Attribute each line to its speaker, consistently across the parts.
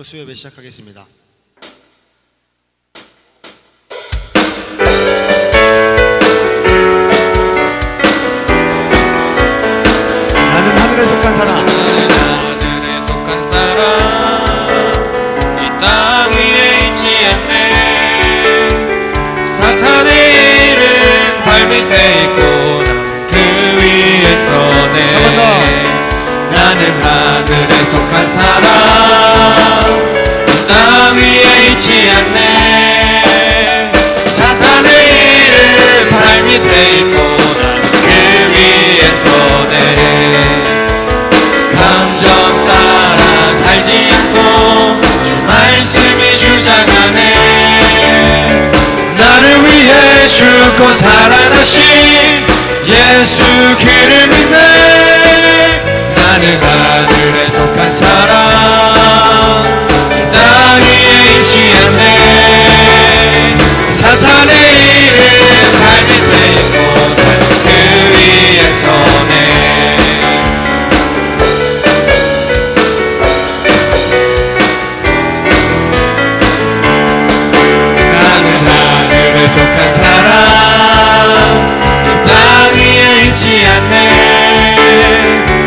Speaker 1: 수요예배 시작하겠습니다. 나는 하늘에 속한 사람,
Speaker 2: 나는 하늘에 속한 사람, 이 땅 위에 있지 않네. 사탄의 일은 발 밑에 있고 나는 그 위에 서네.
Speaker 1: 한 번 더.
Speaker 2: 나는 하늘에 속한 사람, 이 땅 위에 있지 않네. 사탄의 일은 발 밑에 있고 나는 그 위에 서네. 감정 따라 살지 않고 주 말씀이 주장하네. 나를 위해 죽고 살아나신 예수 그를 믿네. 나는 하늘에 속한 사람, 땅 위에 있지 않네. 사탄의 일은 발 밑에 있고 나는 그 위에 서네. 속한 사람, 이 땅 위에 있지 않네.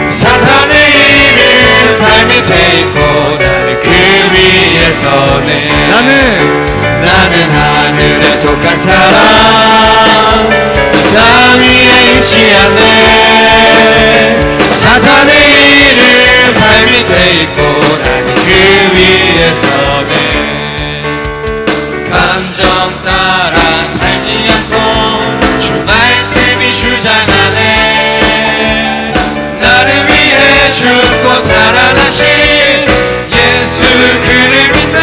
Speaker 2: 사탄의 일은 발 밑에 있고 나는 그 위에 서네. 나는 하늘에 속한 사람, 이 땅 위에 있지 않네. 사탄의 일은 발 밑에 있고 나는 그 위에 서네. 감정 따라 살지 않고 주 말씀이 주장하네. 나를 위해 죽고 살아나신 예수 그를 믿네.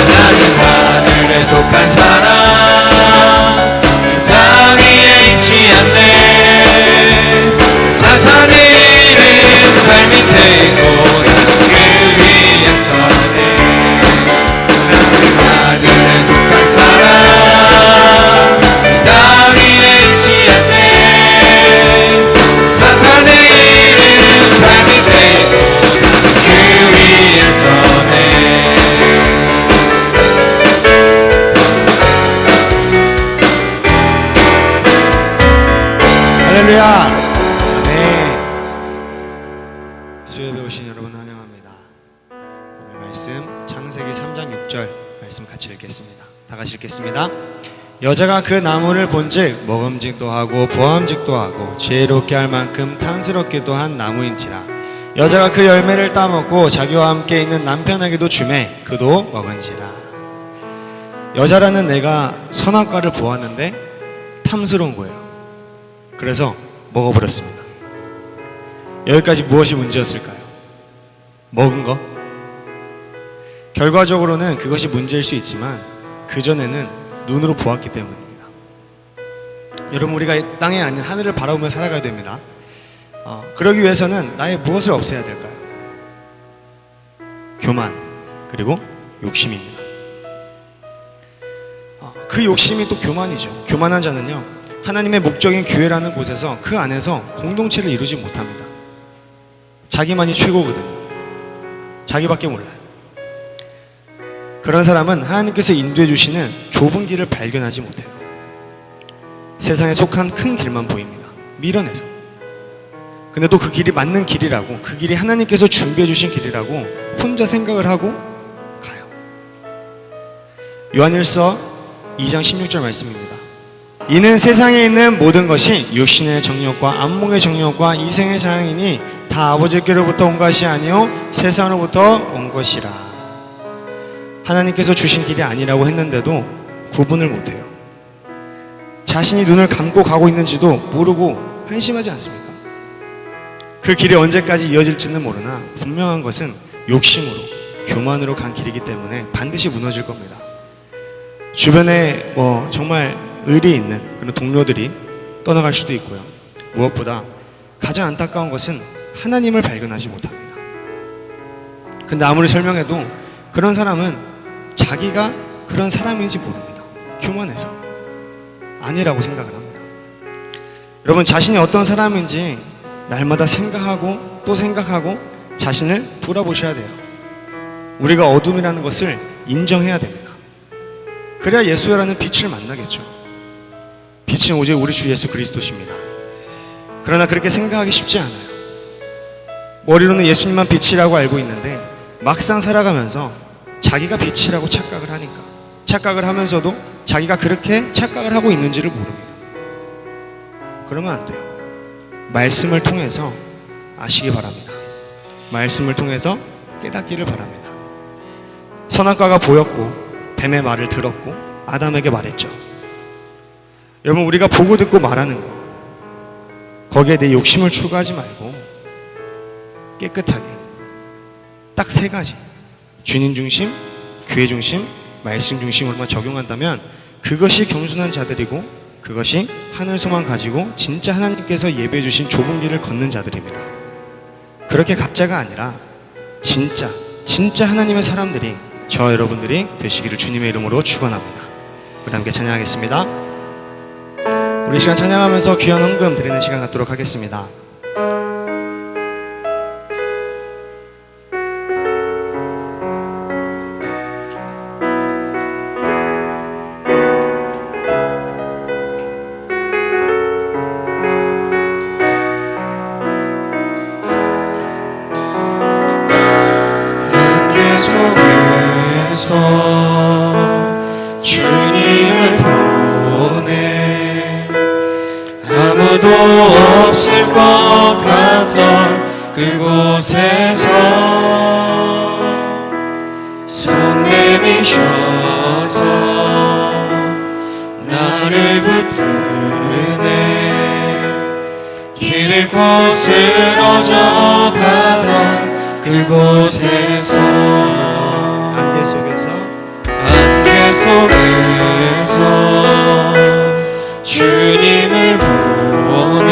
Speaker 2: 나는 하늘에 속한 사람, 땅 위에 있지 않네. 사탄의 일은 발 밑에 있고 나는 그 위에 서네. 하늘에 속한 사람, 땅 위에 있지 않네. 사탄의 일은 발 밑에 있고 그 위에 서네.
Speaker 1: 할렐루야. 네. 수요예배 오신 여러분 환영합니다. 오늘 말씀 창세기 3장 6절 말씀 같이 읽겠습니다. 다 같이 읽겠습니다. 여자가 그 나무를 본즉 먹음직도 하고 보암직도 하고 지혜롭게 할 만큼 탐스럽기도 한 나무인지라. 여자가 그 열매를 따먹고 자기와 함께 있는 남편에게도 주매 그도 먹은지라. 여자라는 내가 선악과를 보았는데 탐스러운 거예요. 그래서 먹어버렸습니다. 여기까지 무엇이 문제였을까요? 먹은 거? 결과적으로는 그것이 문제일 수 있지만 그전에는 눈으로 보았기 때문입니다. 여러분, 우리가 이 땅에 아닌 하늘을 바라보며 살아가야 됩니다. 그러기 위해서는 나의 무엇을 없애야 될까요? 교만, 그리고 욕심입니다. 그 욕심이 또 교만이죠. 교만한 자는요, 하나님의 목적인 교회라는 곳에서 그 안에서 공동체를 이루지 못합니다. 자기만이 최고거든요. 자기밖에 몰라요. 그런 사람은 하나님께서 인도해 주시는 좁은 길을 발견하지 못해요. 세상에 속한 큰 길만 보입니다. 미련해서. 근데 또 그 길이 맞는 길이라고, 그 길이 하나님께서 준비해 주신 길이라고 혼자 생각을 하고 가요. 요한일서 2장 16절 말씀입니다. 이는 세상에 있는 모든 것이 육신의 정욕과 안목의 정욕과 이생의 자랑이니 다 아버지께로부터 온 것이 아니요 세상으로부터 온 것이라. 하나님께서 주신 길이 아니라고 했는데도 구분을 못해요. 자신이 눈을 감고 가고 있는지도 모르고 한심하지 않습니까? 그 길이 언제까지 이어질지는 모르나 분명한 것은 욕심으로, 교만으로 간 길이기 때문에 반드시 무너질 겁니다. 주변에 정말 의리 있는 그런 동료들이 떠나갈 수도 있고요. 무엇보다 가장 안타까운 것은 하나님을 발견하지 못합니다. 근데 아무리 설명해도 그런 사람은 자기가 그런 사람인지 모릅니다. 교만해서 아니라고 생각을 합니다. 여러분, 자신이 어떤 사람인지 날마다 생각하고 또 생각하고 자신을 돌아보셔야 돼요. 우리가 어둠이라는 것을 인정해야 됩니다. 그래야 예수라는 빛을 만나겠죠. 빛은 오직 우리 주 예수 그리스도십니다. 그러나 그렇게 생각하기 쉽지 않아요. 머리로는 예수님만 빛이라고 알고 있는데 막상 살아가면서 자기가 빛이라고 착각을 하면서도 자기가 그렇게 착각을 하고 있는지를 모릅니다. 그러면 안 돼요. 말씀을 통해서 아시기 바랍니다. 말씀을 통해서 깨닫기를 바랍니다. 선악과가 보였고 뱀의 말을 들었고 아담에게 말했죠. 여러분, 우리가 보고 듣고 말하는 거, 거기에 내 욕심을 추구하지 말고 깨끗하게 딱 3가지, 주님 중심, 교회 중심, 말씀 중심으로만 적용한다면 그것이 겸손한 자들이고 그것이 하늘 소망 가지고 진짜 하나님께서 예배해 주신 좁은 길을 걷는 자들입니다. 그렇게 가짜가 아니라 진짜 하나님의 사람들이, 저 여러분들이 되시기를 주님의 이름으로 축원합니다. 우리 함께 찬양하겠습니다. 우리 시간 찬양하면서 귀한 헌금 드리는 시간 갖도록 하겠습니다.
Speaker 2: 주님을 보내 아무도 없을 것 같던 그곳에서 손 내미셔서 나를 붙드네. 길을 곧 쓰러져 가던 그곳에서
Speaker 1: 안개 속에서
Speaker 2: 주님을 보내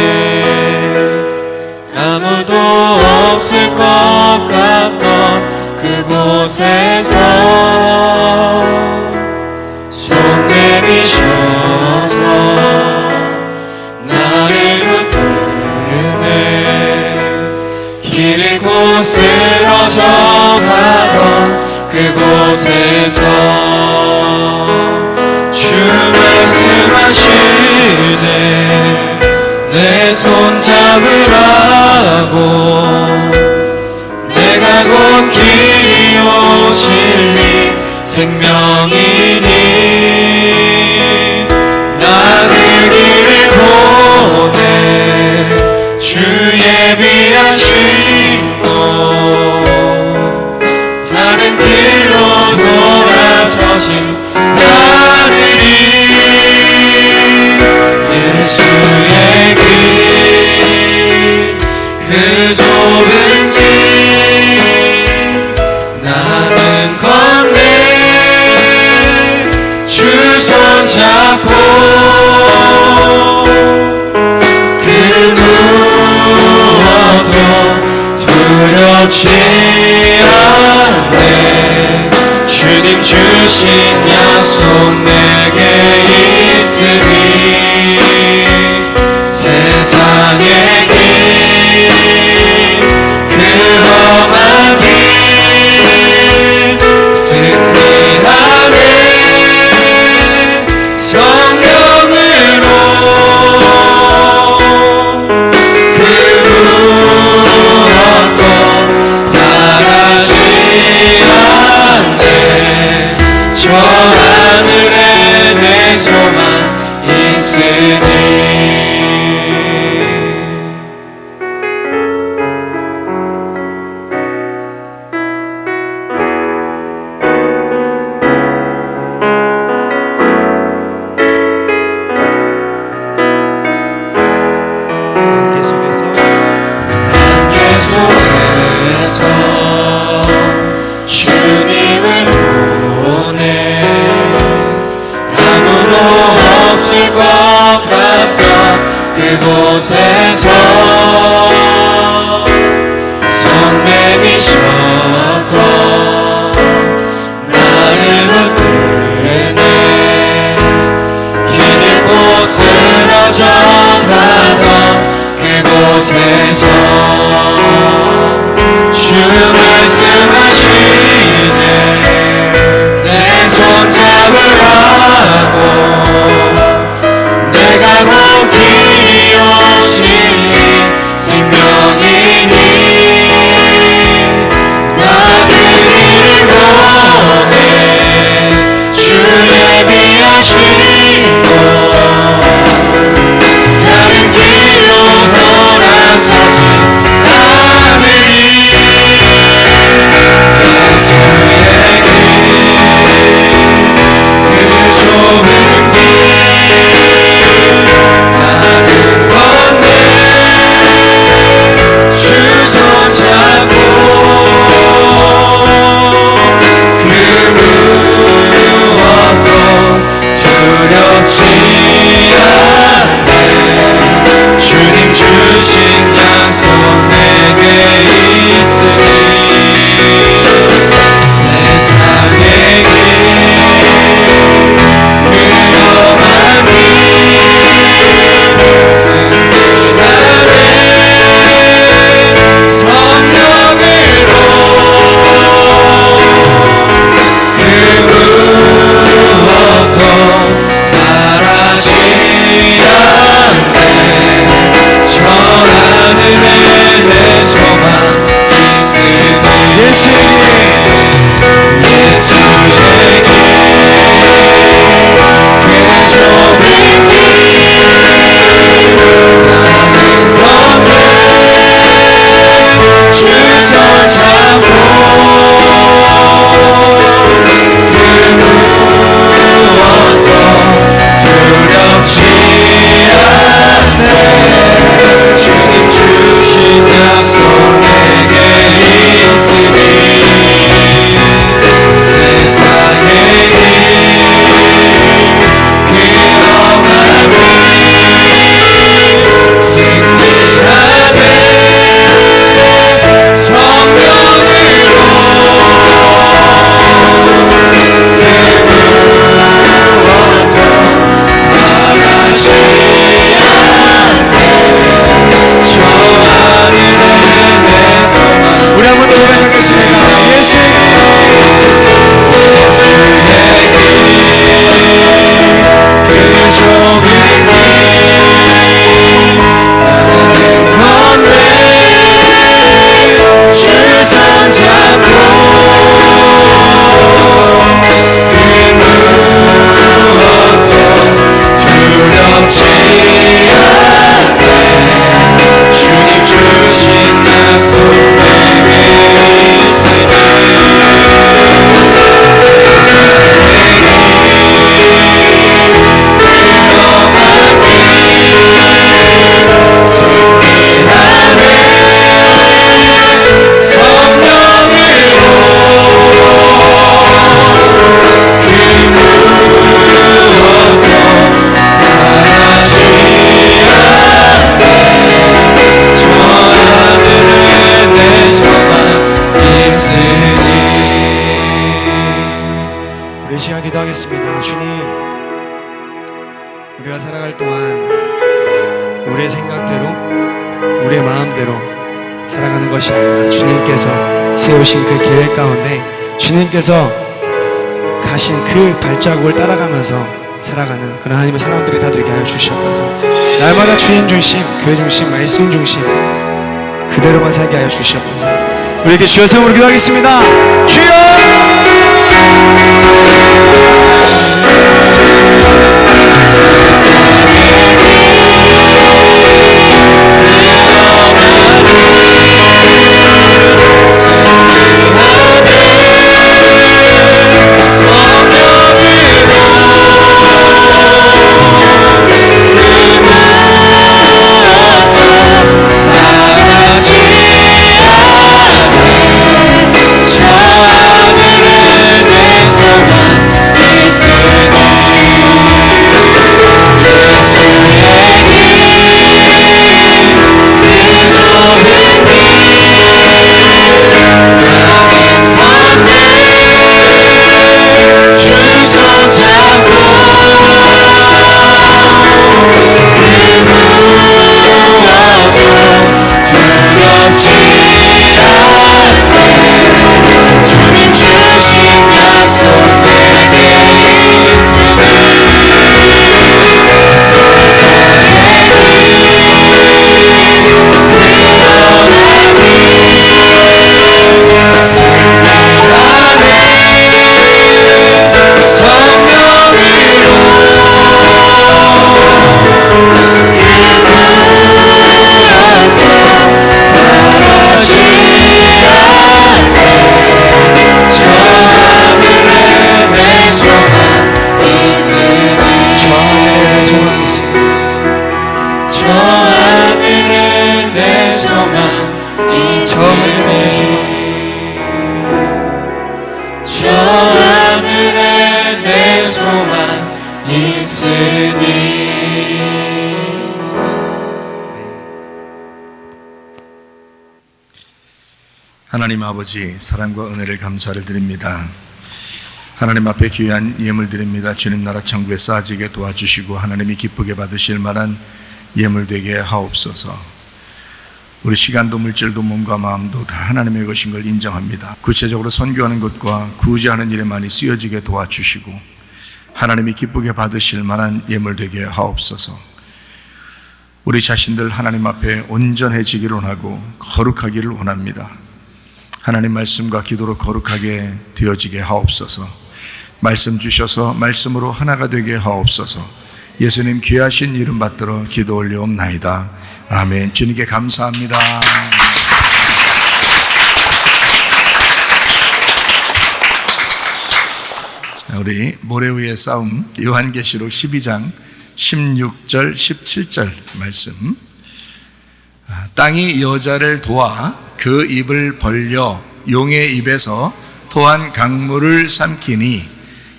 Speaker 2: 아무도 없을 것 같던 그곳에서 손 내미셔서 나를 붙드네. 길을 곧 쓰러져 가던 그곳에서 주 말씀하시네. 내 손 잡으라고 내가 곧 길이요 진리 생명이니 나를 길을 보내 주 예비하시고 다른 길로 돌아서신 하늘이 예수의 길 그 좁은 길 나는 건네 주 손 잡고 그 무엇도 두렵지 않네. 주님 주신 약속 내게 있으니 세상의 길 그 험한 길 승리하네. 성령으로 그 무엇도 바라지 않네. 저 하늘에 내 소망 있으니 안개 속에서 주님을 보내 아무도 없을 것 같던 그곳에서 손 내미셔서 나를 붙드네. 길을 곧 쓰러져 가던 그곳에서 주 말씀하시네.
Speaker 1: 달 동안 우리의 생각대로, 우리의 마음대로 살아가는 것이 아니라 주님께서 세우신 그 계획 가운데 주님께서 가신 그 발자국을 따라가면서 살아가는 그런 하나님의 사람들이 다 되게 하여 주시옵소서. 날마다 주님 중심, 교회 중심, 말씀 중심 그대로만 살게 하여 주시옵소서. 우리에게 주여 세움으로 기도하겠습니다. 주여!
Speaker 3: 하나님 아버지, 사랑과 은혜를 감사를 드립니다. 하나님 앞에 귀한 예물 드립니다. 주님 나라 천국에 쌓아지게 도와주시고 하나님이 기쁘게 받으실 만한 예물 되게 하옵소서. 우리 시간도 물질도 몸과 마음도 다 하나님의 것인 걸 인정합니다. 구체적으로 선교하는 것과 구제하는 일에 많이 쓰여지게 도와주시고 하나님이 기쁘게 받으실 만한 예물 되게 하옵소서. 우리 자신들 하나님 앞에 온전해지기를 원하고 거룩하기를 원합니다. 하나님 말씀과 기도로 거룩하게 되어지게 하옵소서. 말씀 주셔서 말씀으로 하나가 되게 하옵소서. 예수님 귀하신 이름 받들어 기도 올려옵나이다. 아멘. 주님께 감사합니다. 자, 우리 모래 위의 싸움 요한계시록 12장 16절 17절 말씀. 땅이 여자를 도와 그 입을 벌려 용의 입에서 토한 강물을 삼키니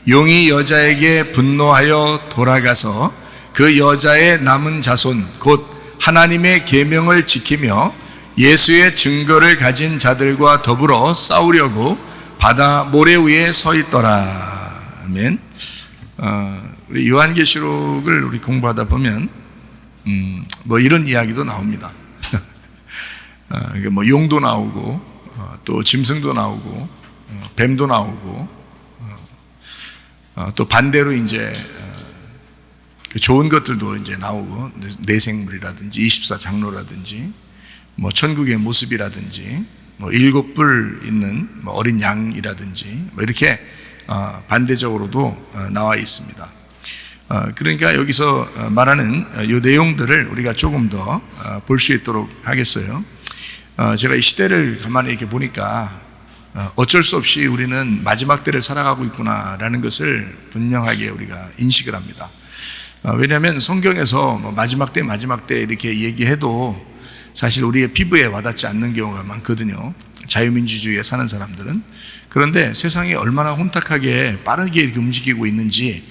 Speaker 3: 용이 여자에게 분노하여 돌아가서 그 여자의 남은 자손 곧 하나님의 계명을 지키며 예수의 증거를 가진 자들과 더불어 싸우려고 바다 모래 위에 서 있더라. 아멘. 우리 요한계시록을 우리 공부하다 보면 뭐 이런 이야기도 나옵니다. 뭐 용도 나오고 또 짐승도 나오고 뱀도 나오고 또 반대로 이제 좋은 것들도 이제 나오고 내생물이라든지 24장로라든지 뭐 천국의 모습이라든지 뭐 7뿔 있는 뭐 어린 양이라든지 뭐 이렇게 반대적으로도 나와 있습니다. 그러니까 여기서 말하는 이 내용들을 우리가 조금 더 볼 수 있도록 하겠어요. 제가 이 시대를 가만히 이렇게 보니까 어쩔 수 없이 우리는 마지막 때를 살아가고 있구나라는 것을 분명하게 우리가 인식을 합니다. 왜냐하면 성경에서 마지막 때 이렇게 얘기해도 사실 우리의 피부에 와닿지 않는 경우가 많거든요. 자유민주주의에 사는 사람들은. 그런데 세상이 얼마나 혼탁하게 빠르게 이렇게 움직이고 있는지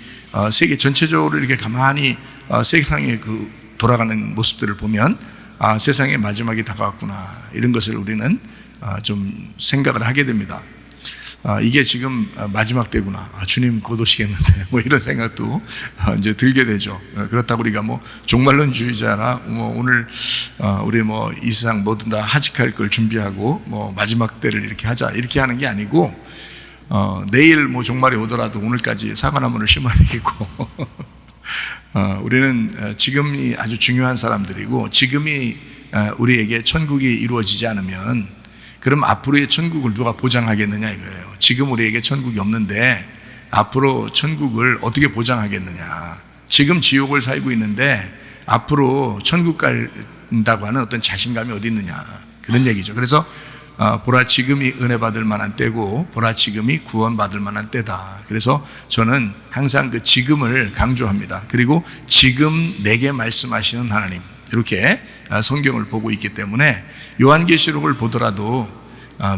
Speaker 3: 세계 전체적으로 이렇게 가만히 세상의 그 돌아가는 모습들을 보면 세상의 마지막이 다가왔구나 이런 것을 우리는 좀 생각을 하게 됩니다. 이게 지금 마지막 때구나. 주님 곧 오시겠는데 뭐 이런 생각도 이제 들게 되죠. 그렇다고 우리가 뭐 종말론주의자나 뭐 오늘 우리 뭐 이 세상 모든 다 하직할 걸 준비하고 뭐 마지막 때를 이렇게 하자 이렇게 하는 게 아니고 내일 뭐 종말이 오더라도 오늘까지 사과나무를 심어야 되겠고 우리는 지금이 아주 중요한 사람들이고 지금이 우리에게 천국이 이루어지지 않으면 그럼 앞으로의 천국을 누가 보장하겠느냐 이거예요. 지금 우리에게 천국이 없는데 앞으로 천국을 어떻게 보장하겠느냐. 지금 지옥을 살고 있는데 앞으로 천국 간다고 하는 어떤 자신감이 어디 있느냐. 그런 얘기죠. 그래서 보라 지금이 은혜 받을 만한 때고 보라 지금이 구원 받을 만한 때다. 그래서 저는 항상 그 지금을 강조합니다. 그리고 지금 내게 말씀하시는 하나님 이렇게 성경을 보고 있기 때문에 요한계시록을 보더라도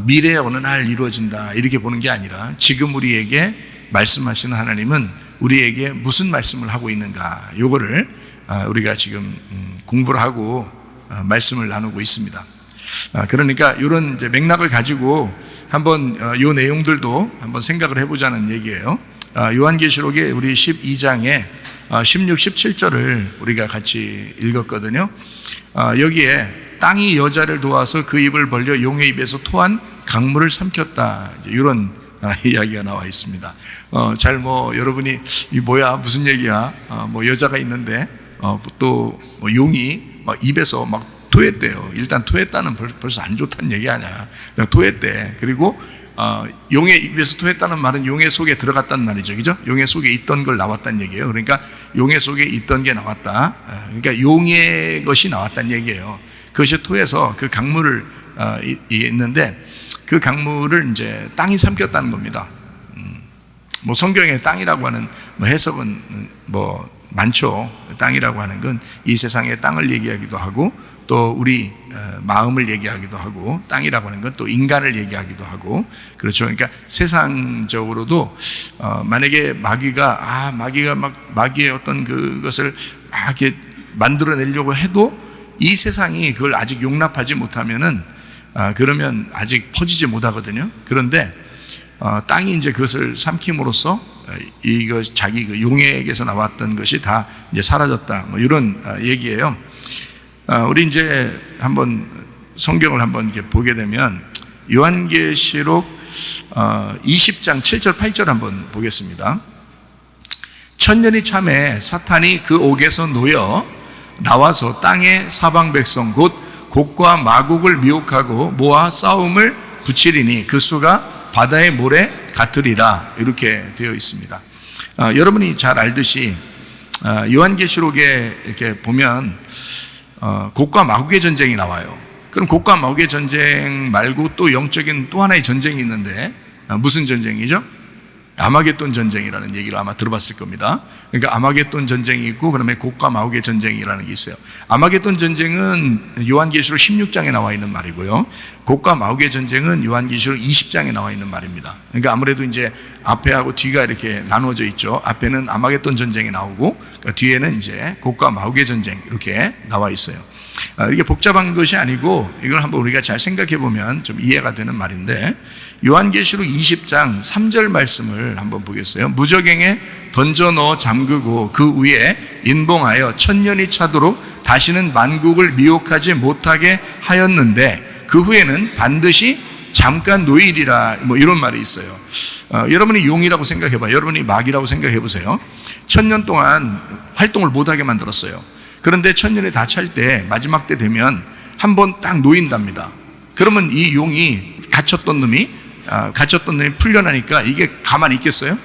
Speaker 3: 미래에 어느 날 이루어진다 이렇게 보는 게 아니라 지금 우리에게 말씀하시는 하나님은 우리에게 무슨 말씀을 하고 있는가 요거를 우리가 지금 공부를 하고 말씀을 나누고 있습니다. 그러니까 이런 이제 맥락을 가지고 한번 요 내용들도 한번 생각을 해보자는 얘기예요. 요한계시록의 우리 12장에 16, 17절을 우리가 같이 읽었거든요. 여기에 땅이 여자를 도와서 그 입을 벌려 용의 입에서 토한 강물을 삼켰다. 이런 이야기가 나와 있습니다. 잘 뭐 여러분이 이 뭐야 무슨 얘기야? 뭐 여자가 있는데 또 뭐 용이 막 입에서 막 토했대요. 일단 토했다는 벌써 안 좋다는 얘기 아니야. 그냥 토했대. 그리고 용의 입에서 토했다는 말은 용의 속에 들어갔다는 말이죠. 그죠? 용의 속에 있던 걸 나왔다는 얘기예요. 그러니까 용의 속에 있던 게 나왔다. 그러니까 용의 것이 나왔다는 얘기예요. 그것이 토해서 그 강물을 있는데 그 강물을 이제 땅이 삼켰다는 겁니다. 뭐 성경에 땅이라고 하는 뭐 해석은 뭐 많죠. 땅이라고 하는 건 이 세상의 땅을 얘기하기도 하고 또 우리 마음을 얘기하기도 하고 땅이라고 하는 건 또 인간을 얘기하기도 하고 그렇죠. 그러니까 세상적으로도 만약에 마귀가 막 마귀의 어떤 그것을 막 이렇게 만들어내려고 해도 이 세상이 그걸 아직 용납하지 못하면은 그러면 아직 퍼지지 못하거든요. 그런데 땅이 이제 그것을 삼킴으로써 이거 자기 그 용에게서 나왔던 것이 다 이제 사라졌다. 뭐 이런 얘기예요. 우리 이제 한번 성경을 한번 이렇게 보게 되면 요한계시록 20장 7절 8절 한번 보겠습니다. 천년이 참에 사탄이 그 옥에서 놓여 나와서 땅의 사방 백성 곧 곡과 마곡을 미혹하고 모아 싸움을 붙이리니 그 수가 바다의 모래 같으리라 이렇게 되어 있습니다. 여러분이 잘 알듯이 요한계시록에 이렇게 보면 곡과 마곡의 전쟁이 나와요. 그럼 곡과 마곡의 전쟁 말고 또 영적인 또 하나의 전쟁이 있는데 무슨 전쟁이죠? 아마겟돈 전쟁이라는 얘기를 아마 들어봤을 겁니다. 그러니까 아마겟돈 전쟁이 있고 그다음에 곡과 마곡의 전쟁이라는 게 있어요. 아마겟돈 전쟁은 요한계시록 16장에 나와 있는 말이고요. 곡과 마곡의 전쟁은 요한계시록 20장에 나와 있는 말입니다. 그러니까 아무래도 이제 앞에하고 뒤가 이렇게 나누어져 있죠. 앞에는 아마겟돈 전쟁이 나오고 뒤에는 이제 곡과 마곡의 전쟁 이렇게 나와 있어요. 이게 복잡한 것이 아니고 이걸 한번 우리가 잘 생각해 보면 좀 이해가 되는 말인데 요한계시록 20장 3절 말씀을 한번 보겠어요. 무저갱에 던져 넣어 잠그고 그 위에 인봉하여 천년이 차도록 다시는 만국을 미혹하지 못하게 하였는데 그 후에는 반드시 잠깐 노일이라 뭐 이런 말이 있어요. 여러분이 용이라고 생각해 봐요. 여러분이 마귀라고 생각해 보세요. 천년 동안 활동을 못하게 만들었어요. 그런데 천년이 다 찰 때 마지막 때 되면 한번 딱 놓인답니다. 그러면 이 용이 갇혔던 놈이 풀려나니까 이게 가만히 있겠어요?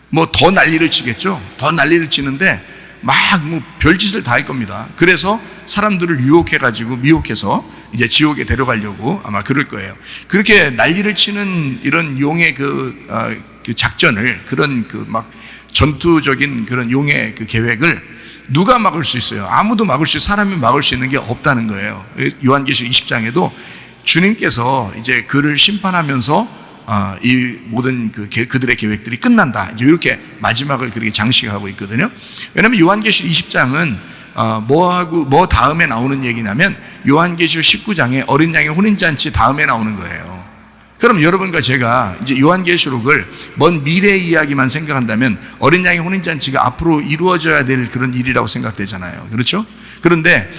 Speaker 3: 뭐 더 난리를 치겠죠. 더 난리를 치는데 막 뭐 별짓을 다 할 겁니다. 그래서 사람들을 유혹해가지고 미혹해서 이제 지옥에 데려가려고 아마 그럴 거예요. 그렇게 난리를 치는 이런 용의 그 작전을 그런 그 막 전투적인 그런 용의 그 계획을 누가 막을 수 있어요? 아무도 사람이 막을 수 있는 게 없다는 거예요. 요한계시록 20장에도 주님께서 이제 그를 심판하면서 이 모든 그들의 계획들이 끝난다. 이렇게 마지막을 그렇게 장식하고 있거든요. 왜냐하면 요한계시록 20장은 뭐 다음에 나오는 얘기냐면 요한계시록 19장에 어린 양의 혼인잔치 다음에 나오는 거예요. 그럼 여러분과 제가 이제 요한계시록을 먼 미래 이야기만 생각한다면 어린 양의 혼인잔치가 앞으로 이루어져야 될 그런 일이라고 생각되잖아요. 그렇죠? 그런데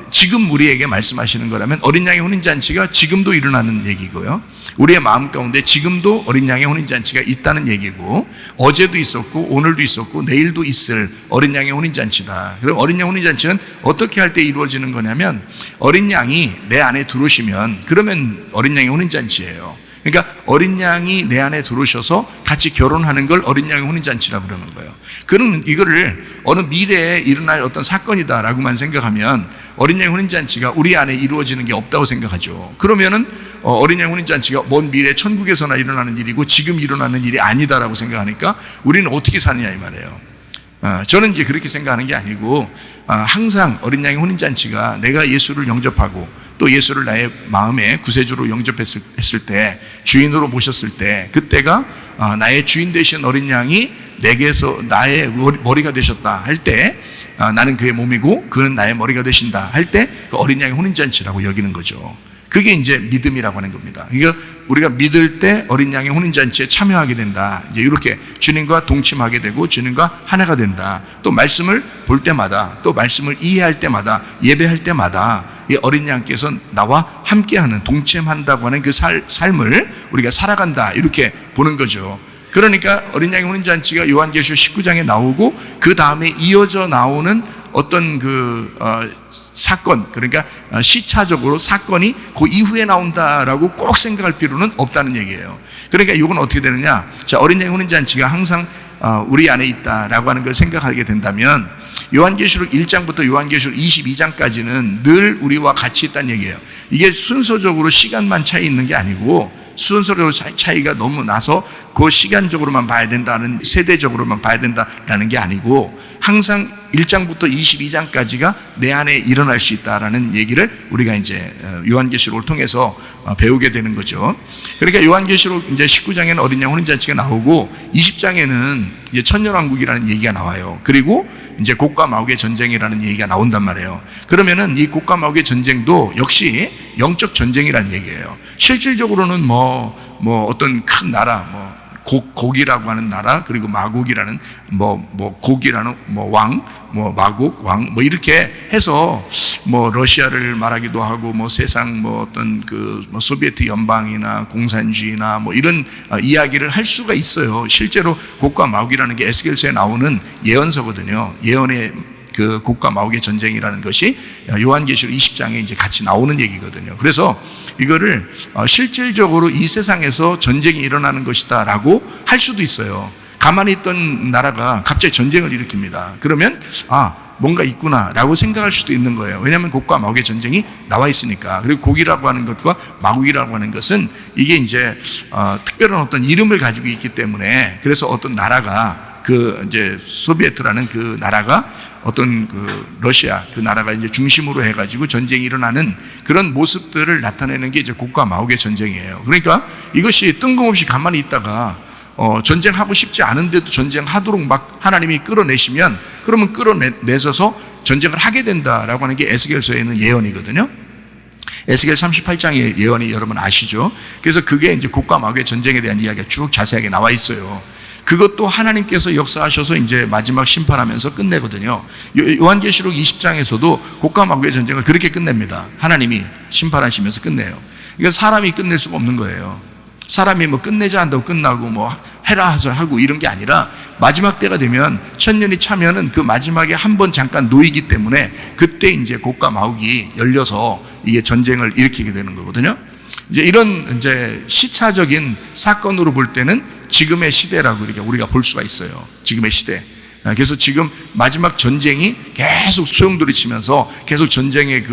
Speaker 3: 지금 우리에게 말씀하시는 거라면 어린 양의 혼인잔치가 지금도 일어나는 얘기고요. 우리의 마음 가운데 지금도 어린 양의 혼인잔치가 있다는 얘기고, 어제도 있었고 오늘도 있었고 내일도 있을 어린 양의 혼인잔치다. 그럼 어린 양 혼인잔치는 어떻게 할 때 이루어지는 거냐면, 어린 양이 내 안에 들어오시면 그러면 어린 양의 혼인잔치예요. 그러니까 어린 양이 내 안에 들어오셔서 같이 결혼하는 걸 어린 양의 혼인잔치라고 그러는 거예요. 그러면 이거를 어느 미래에 일어날 어떤 사건이다라고만 생각하면 어린 양의 혼인잔치가 우리 안에 이루어지는 게 없다고 생각하죠. 그러면은 어린 양의 혼인잔치가 먼 미래 천국에서나 일어나는 일이고 지금 일어나는 일이 아니다라고 생각하니까 우리는 어떻게 사느냐 이 말이에요. 저는 이제 그렇게 생각하는 게 아니고, 항상 어린 양의 혼인잔치가 내가 예수를 영접하고 또 예수를 나의 마음에 구세주로 영접했을 때, 주인으로 모셨을 때, 그때가 나의 주인 되신 어린 양이 내게서 나의 머리가 되셨다 할 때, 나는 그의 몸이고 그는 나의 머리가 되신다 할 때 그 어린 양의 혼인잔치라고 여기는 거죠. 그게 이제 믿음이라고 하는 겁니다. 그러니까 우리가 믿을 때 어린 양의 혼인잔치에 참여하게 된다. 이제 이렇게 주님과 동침하게 되고 주님과 하나가 된다. 또 말씀을 볼 때마다, 또 말씀을 이해할 때마다, 예배할 때마다 이 어린 양께서 나와 함께하는, 동침한다고 하는 그 삶을 우리가 살아간다. 이렇게 보는 거죠. 그러니까 어린 양의 혼인잔치가 요한계시록 19장에 나오고 그 다음에 이어져 나오는 어떤 사건, 그러니까 시차적으로 사건이 그 이후에 나온다라고 꼭 생각할 필요는 없다는 얘기예요. 그러니까 이건 어떻게 되느냐? 자, 어린 양의 혼인잔치가 항상 우리 안에 있다라고 하는 걸 생각하게 된다면, 요한계시록 1장부터 요한계시록 22장까지는 늘 우리와 같이 있다는 얘기예요. 이게 순서적으로 시간만 차이 있는 게 아니고, 순서로 차이가 너무 나서 그 시간적으로만 봐야 된다는, 세대적으로만 봐야 된다라는 게 아니고, 항상 1장부터 22장까지가 내 안에 일어날 수 있다라는 얘기를 우리가 이제 요한계시록을 통해서 배우게 되는 거죠. 그러니까 요한계시록 이제 19장에는 어린 양 혼인잔치가 나오고 20장에는 이제 천년왕국이라는 얘기가 나와요. 그리고 이제 곡과 마옥의 전쟁이라는 얘기가 나온단 말이에요. 그러면은 이 곡과 마옥의 전쟁도 역시 영적 전쟁이라는 얘기예요. 실질적으로는 어떤 큰 나라, 곡이라고 하는 나라, 그리고 마곡이라는 곡이라는 왕, 마곡 왕, 이렇게 해서 러시아를 말하기도 하고 세상 어떤 소비에트 연방이나 공산주의나 이런 이야기를 할 수가 있어요. 실제로 곡과 마곡이라는 게 에스겔서에 나오는 예언서거든요. 예언의 그 곡과 마옥의 전쟁이라는 것이 요한계시록 20장에 이제 같이 나오는 얘기거든요. 그래서 이거를 실질적으로 이 세상에서 전쟁이 일어나는 것이다 라고 할 수도 있어요. 가만히 있던 나라가 갑자기 전쟁을 일으킵니다. 그러면 뭔가 있구나 라고 생각할 수도 있는 거예요. 왜냐하면 곡과 마옥의 전쟁이 나와 있으니까. 그리고 곡이라고 하는 것과 마곡이라고 하는 것은 이게 이제 특별한 어떤 이름을 가지고 있기 때문에, 그래서 어떤 나라가 이제 소비에트라는 그 나라가 어떤 러시아 그 나라가 이제 중심으로 해가지고 전쟁이 일어나는 그런 모습들을 나타내는 게 이제 곡과 마옥의 전쟁이에요. 그러니까 이것이 뜬금없이 가만히 있다가 전쟁하고 싶지 않은데도 전쟁하도록 막 하나님이 끌어내시면, 그러면 끌어내서서 전쟁을 하게 된다라고 하는 게 에스겔서에 있는 예언이거든요. 에스겔 38장의 예언이 여러분 아시죠? 그래서 그게 이제 곡과 마옥의 전쟁에 대한 이야기가 쭉 자세하게 나와 있어요. 그것도 하나님께서 역사하셔서 이제 마지막 심판하면서 끝내거든요. 요한계시록 20장에서도 곡과 마곡의 전쟁을 그렇게 끝냅니다. 하나님이 심판하시면서 끝내요. 그러니까 사람이 끝낼 수가 없는 거예요. 사람이 끝내자 한다고 끝나고 해라 하고 이런 게 아니라, 마지막 때가 되면 천년이 차면은 그 마지막에 한 번 잠깐 놓이기 때문에 그때 이제 곡과 마곡이 열려서 이게 전쟁을 일으키게 되는 거거든요. 이제 이런 이제 시차적인 사건으로 볼 때는 지금의 시대라고 이렇게 우리가 볼 수가 있어요. 지금의 시대. 그래서 지금 마지막 전쟁이 계속 소용돌이 치면서 계속 전쟁의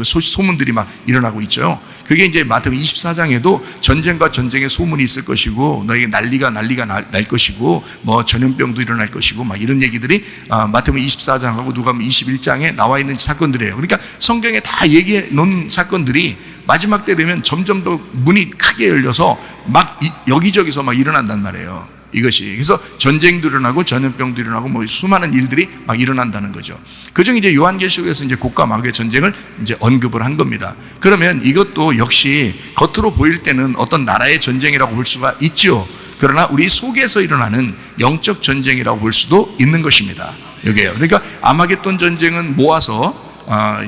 Speaker 3: 소문들이 막 일어나고 있죠. 그게 이제 마태복음 24장에도 전쟁과 전쟁의 소문이 있을 것이고, 너에게 난리가 날 것이고, 전염병도 일어날 것이고, 막 이런 얘기들이 마태복음 24장하고 누가복음 21장에 나와 있는 사건들이에요. 그러니까 성경에 다 얘기해 놓은 사건들이 마지막 때 되면 점점 더 문이 크게 열려서 막 여기저기서 막 일어난단 말이에요. 이것이. 그래서 전쟁도 일어나고 전염병도 일어나고 뭐 수많은 일들이 막 일어난다는 거죠. 그중 이제 요한계시록에서 이제 곡과 마귀의 전쟁을 이제 언급을 한 겁니다. 그러면 이것도 역시 겉으로 보일 때는 어떤 나라의 전쟁이라고 볼 수가 있죠. 그러나 우리 속에서 일어나는 영적 전쟁이라고 볼 수도 있는 것입니다. 여기에요. 그러니까 아마겟돈 전쟁은 모아서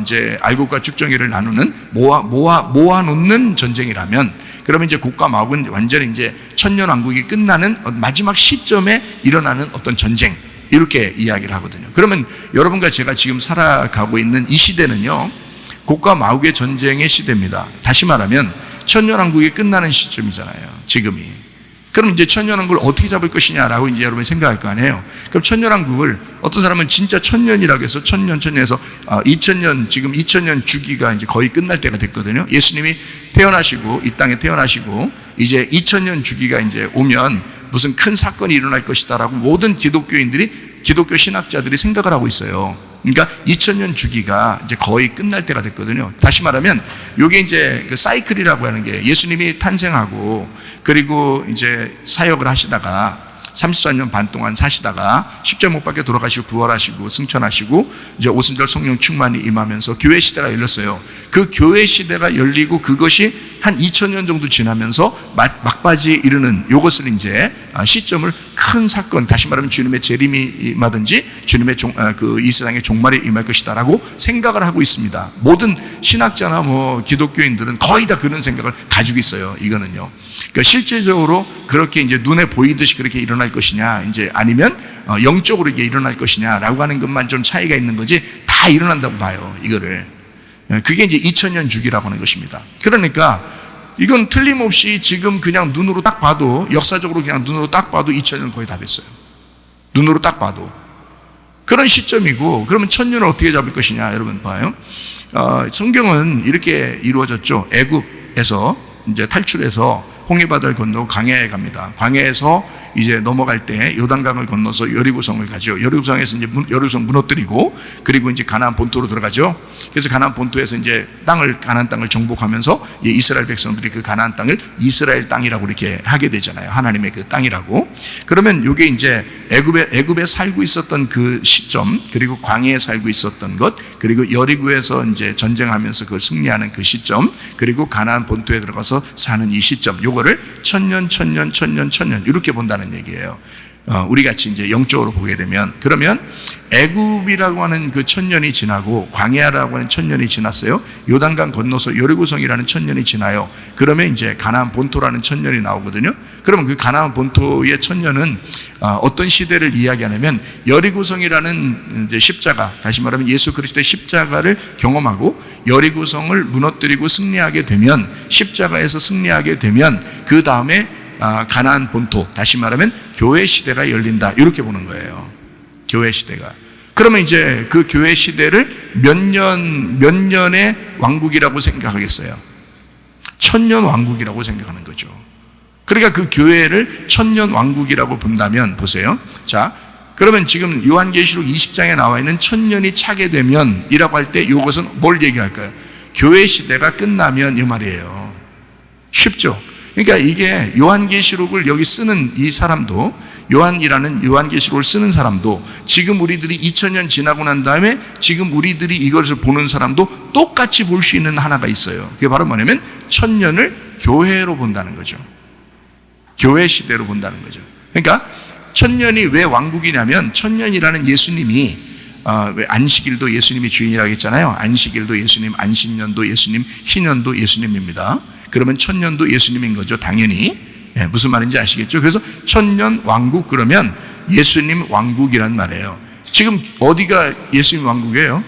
Speaker 3: 이제 알곡과 쭉정이를 나누는 모아놓는 전쟁이라면, 그러면 이제 곡과 마귀는 완전히 이제 천년왕국이 끝나는 마지막 시점에 일어나는 어떤 전쟁, 이렇게 이야기를 하거든요. 그러면 여러분과 제가 지금 살아가고 있는 이 시대는요, 곡과 마귀의 전쟁의 시대입니다. 다시 말하면 천년왕국이 끝나는 시점이잖아요, 지금이. 그럼 이제 천년왕국을 어떻게 잡을 것이냐라고 이제 여러분이 생각할 거 아니에요. 그럼 천년왕국을 어떤 사람은 진짜 천년이라고 해서 천년에서 2000년, 지금 2000년 주기가 이제 거의 끝날 때가 됐거든요. 예수님이 태어나시고 이 땅에 태어나시고 이제 2000년 주기가 이제 오면 무슨 큰 사건이 일어날 것이다라고 모든 기독교 신학자들이 생각을 하고 있어요. 그러니까 2000년 주기가 이제 거의 끝날 때가 됐거든요. 다시 말하면 이게 이제 그 사이클이라고 하는 게, 예수님이 탄생하고 그리고 이제 사역을 하시다가 34년 반 동안 사시다가 십자가 못 박혀 돌아가시고 부활하시고 승천하시고 이제 오순절 성령 충만이 임하면서 교회 시대가 열렸어요. 그 교회 시대가 열리고 그것이 한 2000년 정도 지나면서 막바지에 이르는 요것을 이제 시점을 큰 사건, 다시 말하면 주님의 재림이 임하든지 주님의 이 세상의 종말이 임할 것이다라고 생각을 하고 있습니다. 모든 신학자나 뭐 기독교인들은 거의 다 그런 생각을 가지고 있어요. 이거는요. 그러니까 실제적으로 그렇게 이제 눈에 보이듯이 그렇게 일어날 것이냐, 이제 아니면 영적으로 이게 일어날 것이냐라고 하는 것만 좀 차이가 있는 거지, 다 일어난다고 봐요, 이거를. 그게 이제 2000년 주기라고 하는 것입니다. 그러니까 이건 틀림없이 지금 그냥 눈으로 딱 봐도, 역사적으로 그냥 눈으로 딱 봐도 2000년 거의 다 됐어요. 눈으로 딱 봐도. 그런 시점이고, 그러면 천년을 어떻게 잡을 것이냐, 여러분 봐요. 성경은 이렇게 이루어졌죠. 애굽에서 이제 탈출해서 홍해바다를 건너고 광야에 갑니다. 광야에서 이제 넘어갈 때 요단강을 건너서 여리고성을 가죠. 여리고성에서 이제 여리고성 무너뜨리고, 그리고 이제 가나안 본토로 들어가죠. 그래서 가나안 본토에서 이제 가나안 땅을 정복하면서 이스라엘 백성들이 그 가나안 땅을 이스라엘 땅이라고 이렇게 하게 되잖아요. 하나님의 그 땅이라고. 그러면 이게 이제 애굽에 살고 있었던 그 시점, 그리고 광야에 살고 있었던 것, 그리고 여리고에서 이제 전쟁하면서 그걸 승리하는 그 시점, 그리고 가나안 본토에 들어가서 사는 이 시점, 요거를 천년 이렇게 본다는 얘기예요. 우리 같이 이제 영적으로 보게 되면, 그러면 애굽이라고 하는 그 천년이 지나고 광야라고 하는 천년이 지났어요. 요단강 건너서 여리고성이라는 천년이 지나요. 그러면 이제 가나안 본토라는 천년이 나오거든요. 그러면 그 가나안 본토의 천년은 어떤 시대를 이야기하냐면, 여리고성이라는 이제 십자가, 다시 말하면 예수 그리스도의 십자가를 경험하고 여리고성을 무너뜨리고 승리하게 되면, 십자가에서 승리하게 되면 그 다음에 가나안 본토, 다시 말하면 교회 시대가 열린다, 이렇게 보는 거예요. 교회 시대가. 그러면 이제 그 교회 시대를 몇 년의 왕국이라고 생각하겠어요? 천년 왕국이라고 생각하는 거죠. 그러니까 그 교회를 천년 왕국이라고 본다면, 보세요. 자, 그러면 지금 요한계시록 20장에 나와 있는 천년이 차게 되면 이라고 할 때 이것은 뭘 얘기할까요? 교회 시대가 끝나면 이 말이에요. 쉽죠? 그러니까 이게 요한계시록을 여기 쓰는 이 사람도, 요한이라는 요한계시록을 쓰는 사람도, 지금 우리들이 2000년 지나고 난 다음에 지금 우리들이 이것을 보는 사람도 똑같이 볼 수 있는 하나가 있어요. 그게 바로 뭐냐면 천년을 교회로 본다는 거죠. 교회 시대로 본다는 거죠. 그러니까 천년이 왜 왕국이냐면, 천년이라는 예수님이 왜 안식일도 예수님이 주인이라고 했잖아요. 안식일도 예수님, 안식년도 예수님, 희년도 예수님입니다. 그러면 천년도 예수님인 거죠, 당연히. 무슨 말인지 아시겠죠? 그래서 천년 왕국, 그러면 예수님 왕국이란 말이에요. 지금 어디가 예수님 왕국이에요?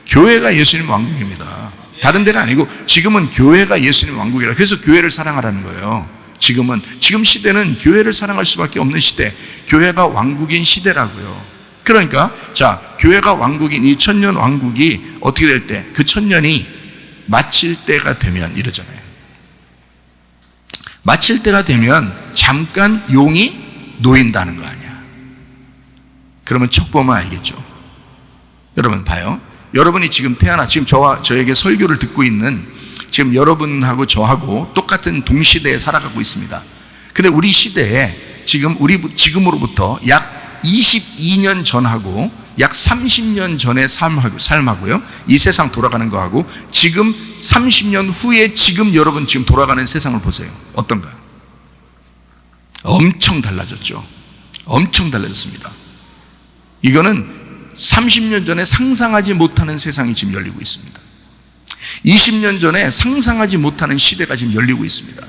Speaker 3: 교회가 예수님 왕국입니다. 다른 데가 아니고 지금은 교회가 예수님 왕국이라. 그래서 교회를 사랑하라는 거예요. 지금 시대는 교회를 사랑할 수밖에 없는 시대, 교회가 왕국인 시대라고요. 그러니까 자, 교회가 왕국인 이 천년 왕국이 어떻게 될 때, 그 천년이 마칠 때가 되면 이러잖아요. 마칠 때가 되면 잠깐 용이 놓인다는 거 아니야. 그러면 척 보면 알겠죠. 여러분 봐요. 여러분이 지금 지금 저에게 설교를 듣고 있는 지금 여러분하고 저하고 똑같은 동시대에 살아가고 있습니다. 근데 우리 시대에 지금으로부터 약 22년 전하고 약 30년 전의 삶하고요, 이 세상 돌아가는 거하고 지금 30년 후에 지금 여러분 지금 돌아가는 세상을 보세요. 어떤가요? 엄청 달라졌죠. 엄청 달라졌습니다. 이거는 30년 전에 상상하지 못하는 세상이 지금 열리고 있습니다. 20년 전에 상상하지 못하는 시대가 지금 열리고 있습니다.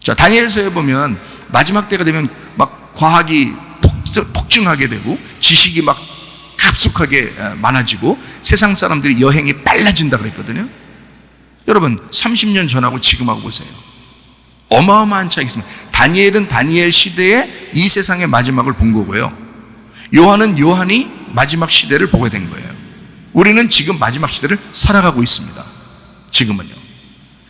Speaker 3: 자, 다니엘서에 보면 마지막 때가 되면 막 과학이 폭증하게 되고 지식이 막 급속하게 많아지고 세상 사람들이 여행이 빨라진다 그랬거든요. 여러분 30년 전하고 지금하고 보세요. 어마어마한 차이가 있습니다. 다니엘은 다니엘 시대에 이 세상의 마지막을 본 거고요, 요한은 요한이 마지막 시대를 보게 된 거예요. 우리는 지금 마지막 시대를 살아가고 있습니다. 지금은요.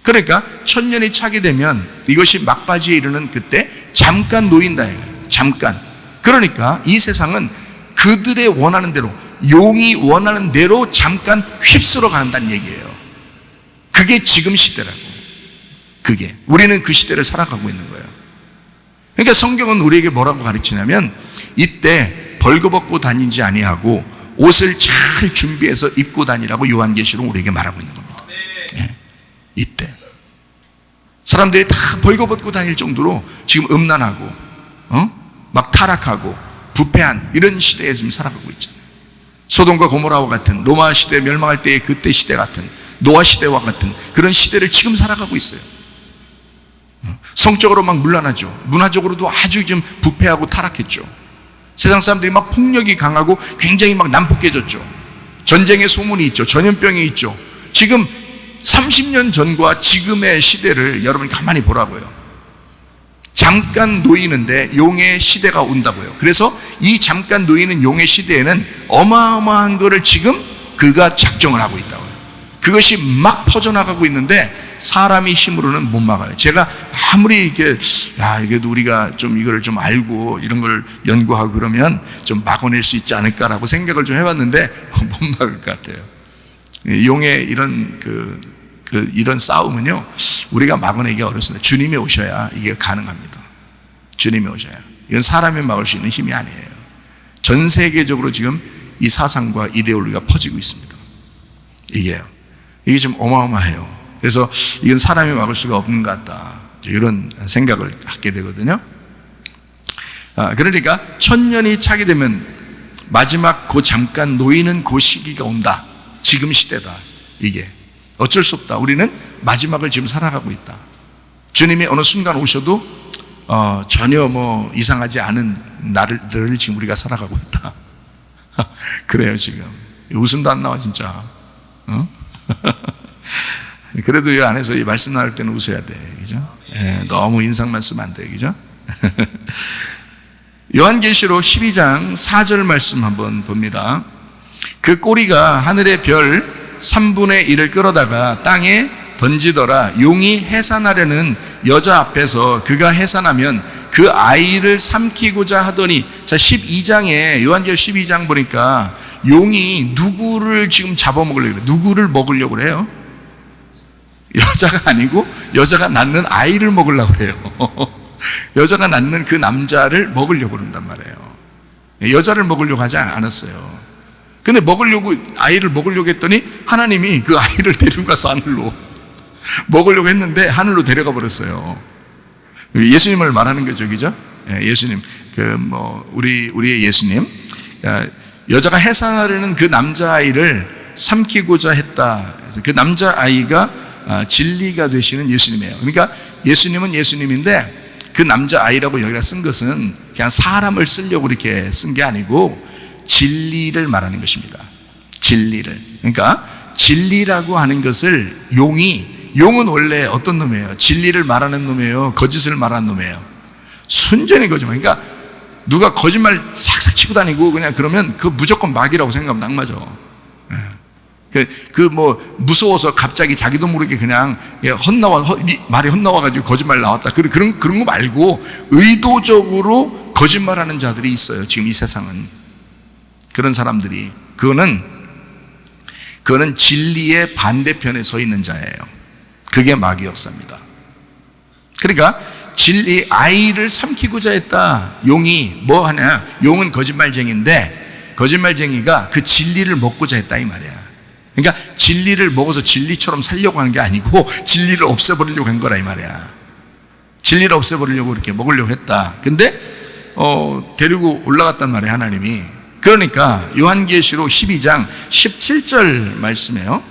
Speaker 3: 그러니까 천년이 차게 되면 이것이 막바지에 이르는 그때 잠깐 놓인다. 잠깐. 그러니까 이 세상은 그들의 원하는 대로, 용이 원하는 대로 잠깐 휩쓸어 간다는 얘기예요. 그게 지금 시대라고. 그게 우리는 그 시대를 살아가고 있는 거예요. 그러니까 성경은 우리에게 뭐라고 가르치냐면 이때 벌거벗고 다니지 아니하고 옷을 잘 준비해서 입고 다니라고 요한계시로 우리에게 말하고 있는 겁니다. 예, 이때 사람들이 다 벌거벗고 다닐 정도로 지금 음란하고 막 타락하고 부패한 이런 시대에 지금 살아가고 있잖아요. 소돔과 고모라와 같은 로마 시대 멸망할 때의 그때 시대 같은 노아 시대와 같은 그런 시대를 지금 살아가고 있어요. 성적으로 막 문란하죠. 문화적으로도 아주 좀 부패하고 타락했죠. 세상 사람들이 막 폭력이 강하고 굉장히 막 난폭해졌죠. 전쟁의 소문이 있죠. 전염병이 있죠. 지금 30년 전과 지금의 시대를 여러분이 가만히 보라고요. 잠깐 놓이는데 용의 시대가 온다고요. 그래서 이 잠깐 놓이는 용의 시대에는 어마어마한 거를 지금 그가 작정을 하고 있다고요. 그것이 막 퍼져나가고 있는데 사람이 힘으로는 못 막아요. 제가 아무리 이게 이게도 우리가 좀 이거를 좀 알고 이런 걸 연구하고 그러면 좀 막아낼 수 있지 않을까라고 생각을 좀 해봤는데 못 막을 것 같아요. 용의 이런 이런 싸움은요, 우리가 막아내기가 어렵습니다. 주님이 오셔야 이게 가능합니다. 주님이 오셔야. 이건 사람이 막을 수 있는 힘이 아니에요. 전 세계적으로 지금 이 사상과 이데올로기가 퍼지고 있습니다. 이게 좀 어마어마해요. 그래서 이건 사람이 막을 수가 없는 것 같다, 이런 생각을 갖게 되거든요. 그러니까 천년이 차게 되면 마지막 그 잠깐 놓이는 그 시기가 온다. 지금 시대다. 이게 어쩔 수 없다. 우리는 마지막을 지금 살아가고 있다. 주님이 어느 순간 오셔도 전혀 뭐 이상하지 않은 날들을 지금 우리가 살아가고 있다. 그래요. 지금 웃음도 안 나와 진짜. 그래도 이 안에서 이 말씀 나눌 때는 웃어야 돼, 그죠? 예, 너무 인상만 쓰면 안 돼, 그죠? 요한계시록 12장 4절 말씀 한번 봅니다. 그 꼬리가 하늘의 별 3분의 1을 끌어다가 땅에 던지더라. 용이 해산하려는 여자 앞에서 그가 해산하면 그 아이를 삼키고자 하더니, 자 12장에 요한계시록 12장 보니까 용이 누구를 지금 잡아먹으려고 그래요? 누구를 먹으려고 그래요? 여자가 아니고 여자가 낳는 아이를 먹으려고 그래요. 여자가 낳는 그 남자를 먹으려고 그런단 말이에요. 여자를 먹으려고 하지 않았어요. 근데 아이를 먹으려고 했더니 하나님이 그 아이를 데리고 가서 하늘로 먹으려고 했는데 하늘로 데려가 버렸어요. 예수님을 말하는 거죠, 그죠? 예수님, 우리의 예수님, 여자가 해산하려는 그 남자아이를 삼키고자 했다. 그래서 그 남자아이가 진리가 되시는 예수님이에요. 그러니까 예수님은 예수님인데 그 남자아이라고 여기다 쓴 것은 그냥 사람을 쓰려고 이렇게 쓴 게 아니고 진리를 말하는 것입니다. 진리를. 그러니까 진리라고 하는 것을 용은 원래 어떤 놈이에요? 진리를 말하는 놈이에요? 거짓을 말하는 놈이에요? 순전히 거짓말. 그러니까 누가 거짓말 싹싹 치고 다니고 그냥 그러면 그 무조건 마귀라고 생각하면 딱 맞아. 무서워서 갑자기 자기도 모르게 그냥 말이 헛나와가지고 거짓말 나왔다. 그런 거 말고 의도적으로 거짓말하는 자들이 있어요. 지금 이 세상은. 그런 사람들이. 그거는 진리의 반대편에 서 있는 자예요. 그게 마귀 역사입니다. 그러니까 진리 아이를 삼키고자 했다. 용이 뭐 하냐? 용은 거짓말쟁이인데 거짓말쟁이가 그 진리를 먹고자 했다 이 말이야. 그러니까 진리를 먹어서 진리처럼 살려고 하는 게 아니고 진리를 없애버리려고 한 거라 이 말이야. 진리를 없애버리려고 이렇게 먹으려고 했다. 근데 데리고 올라갔단 말이에요, 하나님이. 그러니까 요한계시록 12장 17절 말씀이에요.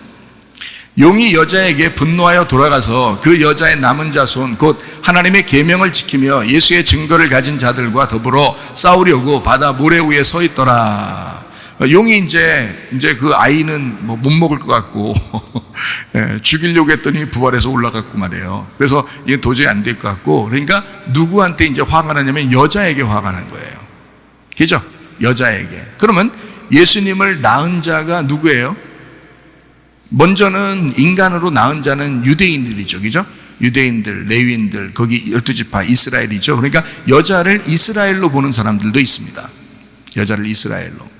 Speaker 3: 용이 여자에게 분노하여 돌아가서 그 여자의 남은 자손 곧 하나님의 계명을 지키며 예수의 증거를 가진 자들과 더불어 싸우려고 바다 모래 위에 서 있더라. 용이 이제 그 아이는 뭐 못 먹을 것 같고 죽이려고 했더니 부활해서 올라갔고 말이에요. 그래서 이게 도저히 안 될 것 같고, 그러니까 누구한테 이제 화가 나냐면 여자에게 화가 난 거예요. 그죠? 여자에게. 그러면 예수님을 낳은 자가 누구예요? 먼저는 인간으로 낳은 자는 유대인들이죠. 그죠? 유대인들, 레위인들, 거기 12지파 이스라엘이죠. 그러니까 여자를 이스라엘로 보는 사람들도 있습니다. 여자를 이스라엘로.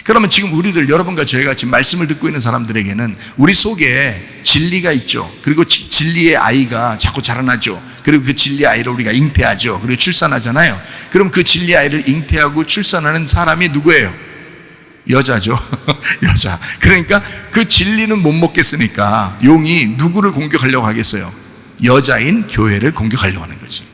Speaker 3: 그러면 지금 우리들, 여러분과 저희가 지금 말씀을 듣고 있는 사람들에게는 우리 속에 진리가 있죠. 그리고 진리의 아이가 자꾸 자라나죠. 그리고 그 진리의 아이를 우리가 잉태하죠. 그리고 출산하잖아요. 그럼 그 진리의 아이를 잉태하고 출산하는 사람이 누구예요? 여자죠. 여자. 그러니까 그 진리는 못 먹겠으니까 용이 누구를 공격하려고 하겠어요? 여자인 교회를 공격하려고 하는 거지.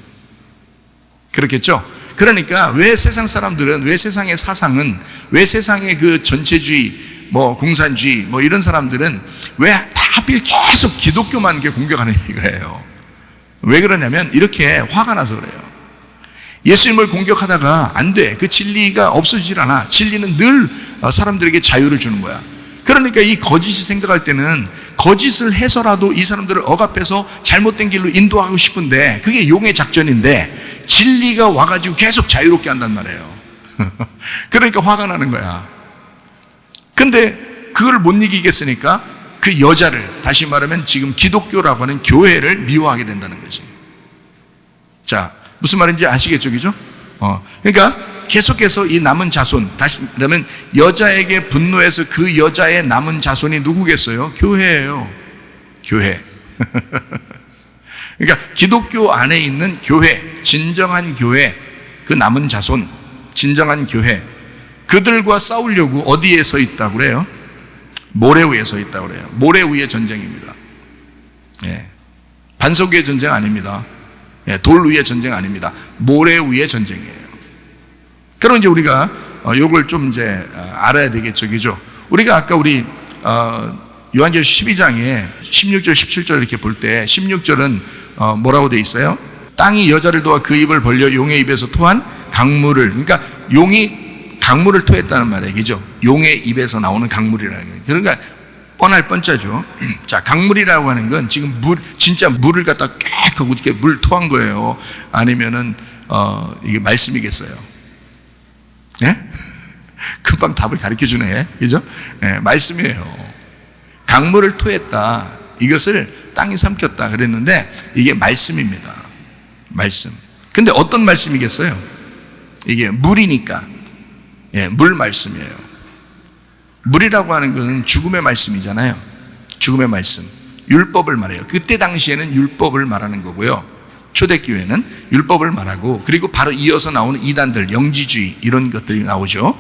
Speaker 3: 그렇겠죠? 그러니까 왜 세상 사람들은, 왜 세상의 사상은, 왜 세상의 그 전체주의, 뭐 공산주의, 뭐 이런 사람들은 왜 하필 계속 기독교만 공격하는 이거예요. 왜 그러냐면 이렇게 화가 나서 그래요. 예수님을 공격하다가 안 돼. 그 진리가 없어지질 않아. 진리는 늘 사람들에게 자유를 주는 거야. 그러니까 이 거짓이 생각할 때는 거짓을 해서라도 이 사람들을 억압해서 잘못된 길로 인도하고 싶은데 그게 용의 작전인데 진리가 와가지고 계속 자유롭게 한단 말이에요. 그러니까 화가 나는 거야. 근데 그걸 못 이기겠으니까 그 여자를, 다시 말하면 지금 기독교라고 하는 교회를 미워하게 된다는 거지. 자, 무슨 말인지 아시겠죠? 그죠? 그러니까 계속해서 이 남은 자손, 다시 말하면 여자에게 분노해서 그 여자의 남은 자손이 누구겠어요? 교회예요. 교회. 그러니까 기독교 안에 있는 교회, 진정한 교회, 그 남은 자손, 진정한 교회, 그들과 싸우려고 어디에 서 있다고 그래요? 모래 위에 서 있다고 그래요. 모래 위의 전쟁입니다. 예. 반석 위의 전쟁 아닙니다. 예, 돌 위의 전쟁 아닙니다. 모래 위의 전쟁이에요. 그럼 이제 우리가 요걸 좀 이제 알아야 되겠죠. 그죠? 우리가 아까 우리 요한계시록 12장에 16절 17절 이렇게 볼 때 16절은 뭐라고 돼 있어요? 땅이 여자를 도와 그 입을 벌려 용의 입에서 토한 강물을, 그러니까 용이 강물을 토했다는 말이에요. 그죠? 용의 입에서 나오는 강물이라는 거예요. 그러니까 뻔할 뻔짜죠. 자, 강물이라고 하는 건 지금 진짜 물을 갖다 꽥 하고 이렇게 물 토한 거예요? 아니면은 이게 말씀이겠어요? 예? 금방 답을 가르쳐 주네. 그죠? 예, 말씀이에요. 강물을 토했다. 이것을 땅이 삼켰다. 그랬는데 이게 말씀입니다. 말씀. 근데 어떤 말씀이겠어요? 이게 물이니까. 예, 물 말씀이에요. 물이라고 하는 것은 죽음의 말씀이잖아요. 죽음의 말씀. 율법을 말해요. 그때 당시에는 율법을 말하는 거고요. 초대교회는 율법을 말하고, 그리고 바로 이어서 나오는 이단들, 영지주의 이런 것들이 나오죠.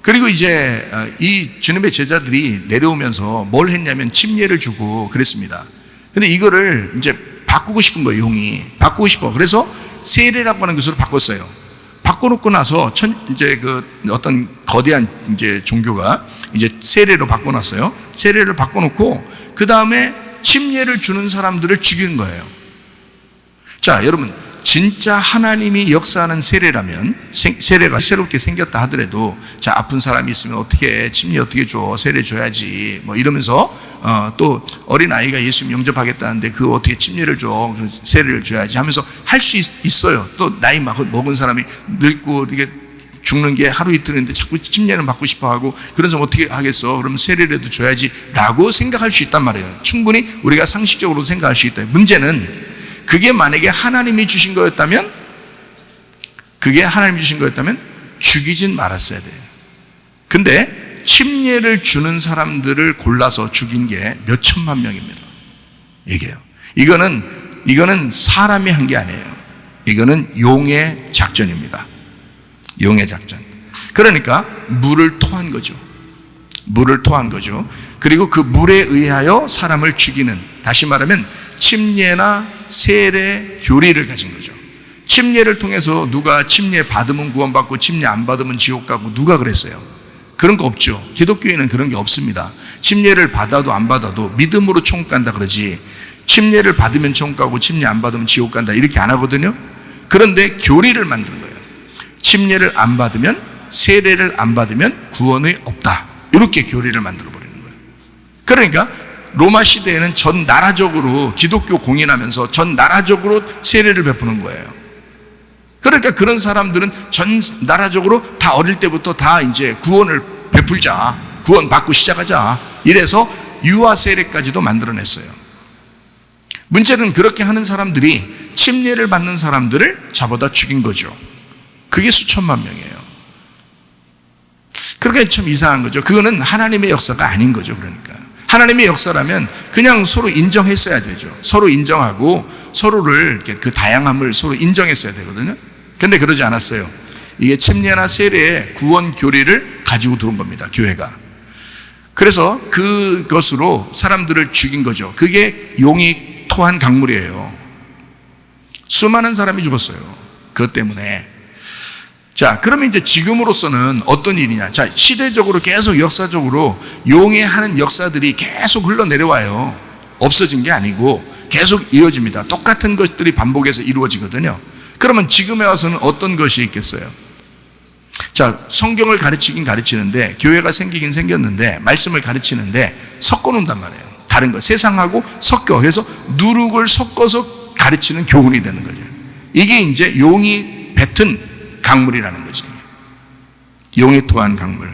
Speaker 3: 그리고 이제 이 주님의 제자들이 내려오면서 뭘 했냐면 침례를 주고 그랬습니다. 근데 이거를 이제 바꾸고 싶은 거예요. 용이 바꾸고 싶어. 그래서 세례라고 하는 것으로 바꿨어요. 바꿔놓고 나서 이제 그 어떤 거대한 이제 종교가 이제 세례로 바꿔놨어요. 세례를 바꿔놓고 그 다음에 침례를 주는 사람들을 죽이는 거예요. 자, 여러분, 진짜 하나님이 역사하는 세례라면, 세례가 새롭게 생겼다 하더라도, 자, 아픈 사람이 있으면 어떻게 침례 어떻게 줘? 세례 줘야지. 뭐 이러면서 또 어린 아이가 예수님 영접하겠다는데 그 어떻게 침례를 줘? 세례를 줘야지 하면서 할 수 있어요. 또 나이 먹은 사람이 늙고 이렇게 죽는 게 하루 이틀인데 자꾸 침례는 받고 싶어 하고, 그런 사람 어떻게 하겠어? 그러면 세례라도 줘야지 라고 생각할 수 있단 말이에요. 충분히 우리가 상식적으로 생각할 수 있다. 문제는 그게 만약에 하나님이 주신 거였다면, 죽이진 말았어야 돼요. 근데 침례를 주는 사람들을 골라서 죽인 게 몇천만 명입니다. 이게요. 이거는 사람이 한 게 아니에요. 이거는 용의 작전입니다. 용의 작전. 그러니까 물을 토한 거죠. 물을 토한 거죠. 그리고 그 물에 의하여 사람을 죽이는, 다시 말하면 침례나 세례 교리를 가진 거죠. 침례를 통해서 누가 침례 받으면 구원받고 침례 안 받으면 지옥 가고 누가 그랬어요? 그런 거 없죠. 기독교에는 그런 게 없습니다. 침례를 받아도 안 받아도 믿음으로 천국 간다 그러지, 침례를 받으면 천국 가고 침례 안 받으면 지옥 간다 이렇게 안 하거든요. 그런데 교리를 만든 거예요. 침례를 안 받으면, 세례를 안 받으면 구원이 없다, 이렇게 교리를 만들어 버리는 거예요. 그러니까 로마 시대에는 전 나라적으로 기독교 공인하면서 전 나라적으로 세례를 베푸는 거예요. 그러니까 그런 사람들은 전 나라적으로 다 어릴 때부터 다 이제 구원을 베풀자, 구원 받고 시작하자, 이래서 유아 세례까지도 만들어냈어요. 문제는 그렇게 하는 사람들이 침례를 받는 사람들을 잡아다 죽인 거죠. 그게 수천만 명이에요. 그러니까 참 이상한 거죠. 그거는 하나님의 역사가 아닌 거죠. 그러니까 하나님의 역사라면 그냥 서로 인정했어야 되죠. 서로 인정하고 서로를, 그 다양함을 서로 인정했어야 되거든요. 근데 그러지 않았어요. 이게 침례나 세례의 구원 교리를 가지고 들어온 겁니다, 교회가. 그래서 그것으로 사람들을 죽인 거죠. 그게 용이 토한 강물이에요. 수많은 사람이 죽었어요, 그것 때문에. 자, 그러면 이제 지금으로서는 어떤 일이냐. 자, 시대적으로 계속 역사적으로 용의 하는 역사들이 계속 흘러내려와요. 없어진 게 아니고 계속 이어집니다. 똑같은 것들이 반복해서 이루어지거든요. 그러면 지금에 와서는 어떤 것이 있겠어요? 자, 성경을 가르치긴 가르치는데, 교회가 생기긴 생겼는데, 말씀을 가르치는데 섞어 놓는단 말이에요. 다른 거, 세상하고 섞여. 그래서 누룩을 섞어서 가르치는 교훈이 되는 거죠. 이게 이제 용이 뱉은 강물이라는 거지. 용이 토한 강물.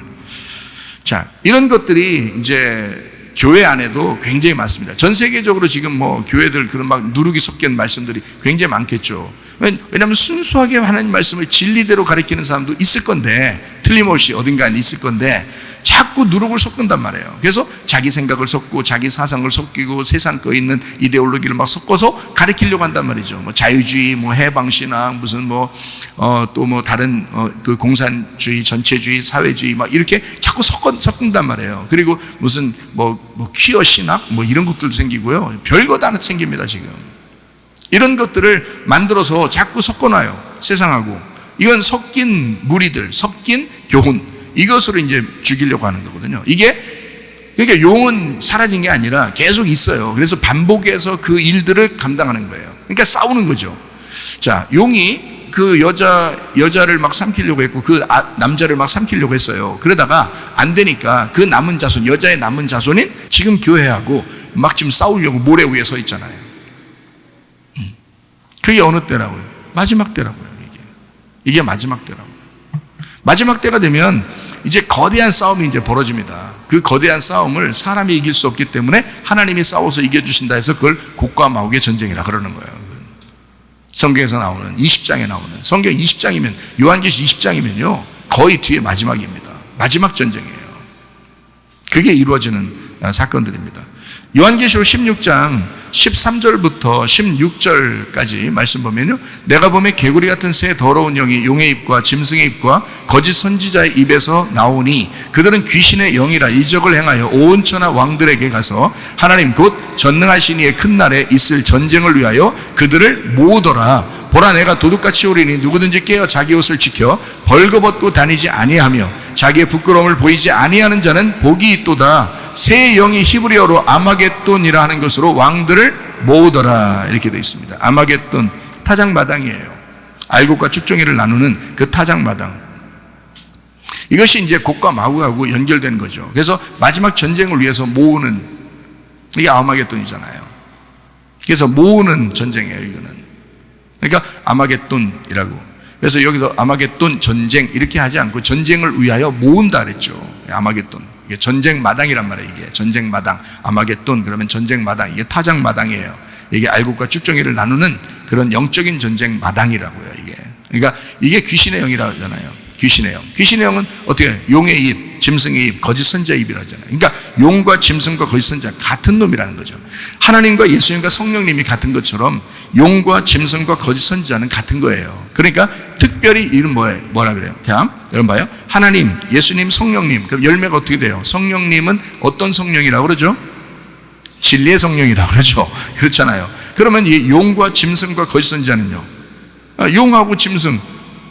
Speaker 3: 자, 이런 것들이 이제 교회 안에도 굉장히 많습니다. 전 세계적으로 지금 뭐 교회들 그런 막 누룩이 섞인 말씀들이 굉장히 많겠죠. 왜냐하면 순수하게 하나님 말씀을 진리대로 가르치는 사람도 있을 건데, 틀림없이 어딘가에 있을 건데 자꾸 누룩을 섞는단 말이에요. 그래서 자기 생각을 섞고 자기 사상을 섞이고 세상 거 있는 이데올로기를 막 섞어서 가르치려고 한단 말이죠. 뭐 자유주의, 뭐 해방신앙, 무슨 또 뭐 다른 그 공산주의, 전체주의, 사회주의 막 이렇게 자꾸 섞는단 말이에요. 그리고 무슨 뭐 퀴어 신학 뭐 이런 것들도 생기고요. 별거 다 생깁니다 지금. 이런 것들을 만들어서 자꾸 섞어놔요, 세상하고. 이건 섞인 무리들, 섞인 교훈, 이것으로 이제 죽이려고 하는 거거든요. 그러니까 용은 사라진 게 아니라 계속 있어요. 그래서 반복해서 그 일들을 감당하는 거예요. 그러니까 싸우는 거죠. 자, 용이 그 여자를 막 삼키려고 했고 그 남자를 막 삼키려고 했어요. 그러다가 안 되니까 그 남은 자손, 여자의 남은 자손인 지금 교회하고 막 지금 싸우려고 모래 위에 서 있잖아요. 그게 어느 때라고요? 마지막 때라고요. 이게 마지막 때라고요. 마지막 때가 되면 이제 거대한 싸움이 이제 벌어집니다. 그 거대한 싸움을 사람이 이길 수 없기 때문에 하나님이 싸워서 이겨주신다 해서 그걸 곡과 마옥의 전쟁이라 그러는 거예요. 성경에서 나오는 20장에 나오는, 성경 20장이면, 요한계시 20장이면요 거의 뒤에 마지막입니다. 마지막 전쟁이에요. 그게 이루어지는 사건들입니다. 요한계시록 16장 13절부터 16절까지 말씀 보면요, 내가 보면 개구리 같은 새 더러운 영이 용의 입과 짐승의 입과 거짓 선지자의 입에서 나오니 그들은 귀신의 영이라 이적을 행하여 온 천하 왕들에게 가서 하나님 곧 전능하신 이의 큰 날에 있을 전쟁을 위하여 그들을 모으더라. 보라, 내가 도둑같이 오리니 누구든지 깨어 자기 옷을 지켜 벌거벗고 다니지 아니하며 자기의 부끄러움을 보이지 아니하는 자는 복이 있도다. 새 영이 히브리어로 아마겟돈이라 하는 것으로 왕들을 모으더라, 이렇게 되어 있습니다. 아마겟돈, 타작마당이에요. 알곡과 쭉정이를 나누는 그 타작마당. 이것이 이제 곡과 마구하고 연결된 거죠. 그래서 마지막 전쟁을 위해서 모으는, 이게 아마겟돈이잖아요. 그래서 모으는 전쟁이에요, 이거는. 그러니까 아마겟돈이라고. 그래서 여기서 아마겟돈 전쟁 이렇게 하지 않고 전쟁을 위하여 모은다 그랬죠. 아마겟돈. 이게 전쟁 마당이란 말이에요. 이게 전쟁 마당. 아마겟돈 그러면 전쟁 마당. 이게 타작 마당이에요. 이게 알곡과 쭉정이를 나누는 그런 영적인 전쟁 마당이라고요. 이게. 그러니까 이게 귀신의 영이라고 하잖아요. 귀신의 영. 귀신의 영은 어떻게 해요? 용의 입, 짐승의 입, 거짓 선지자의 입이라고 하잖아요. 그러니까 용과 짐승과 거짓 선지자 같은 놈이라는 거죠. 하나님과 예수님과 성령님이 같은 것처럼 용과 짐승과 거짓 선지자는 같은 거예요. 그러니까 특별히 이는 뭐라 그래요? 자, 여러분 봐요. 하나님, 예수님, 성령님. 그럼 열매가 어떻게 돼요? 성령님은 어떤 성령이라고 그러죠? 진리의 성령이라고 그러죠. 그렇잖아요. 그러면 이 용과 짐승과 거짓 선지자는요? 용하고 짐승,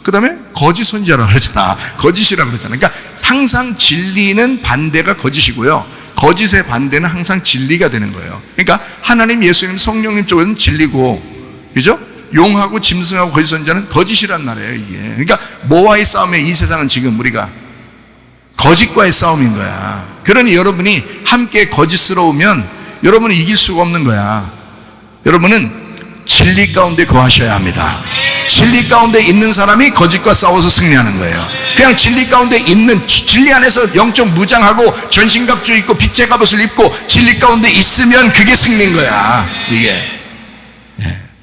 Speaker 3: 그 다음에 거짓 선지자라고 그러잖아. 거짓이라고 그러잖아. 그러니까 항상 진리는 반대가 거짓이고요, 거짓의 반대는 항상 진리가 되는 거예요. 그러니까 하나님, 예수님, 성령님 쪽은 진리고, 그죠? 용하고 짐승하고 거짓 선지자는 거짓이란 말이에요, 이게. 그러니까 뭐와의 싸움에 이 세상은 지금 우리가 거짓과의 싸움인 거야. 그러니 여러분이 함께 거짓스러우면 여러분은 이길 수가 없는 거야. 여러분은 진리 가운데 거하셔야 합니다. 진리 가운데 있는 사람이 거짓과 싸워서 승리하는 거예요. 그냥 진리 가운데 있는, 진리 안에서 영적 무장하고 전신갑주 입고 빛의 갑옷을 입고 진리 가운데 있으면 그게 승리인 거야, 이게.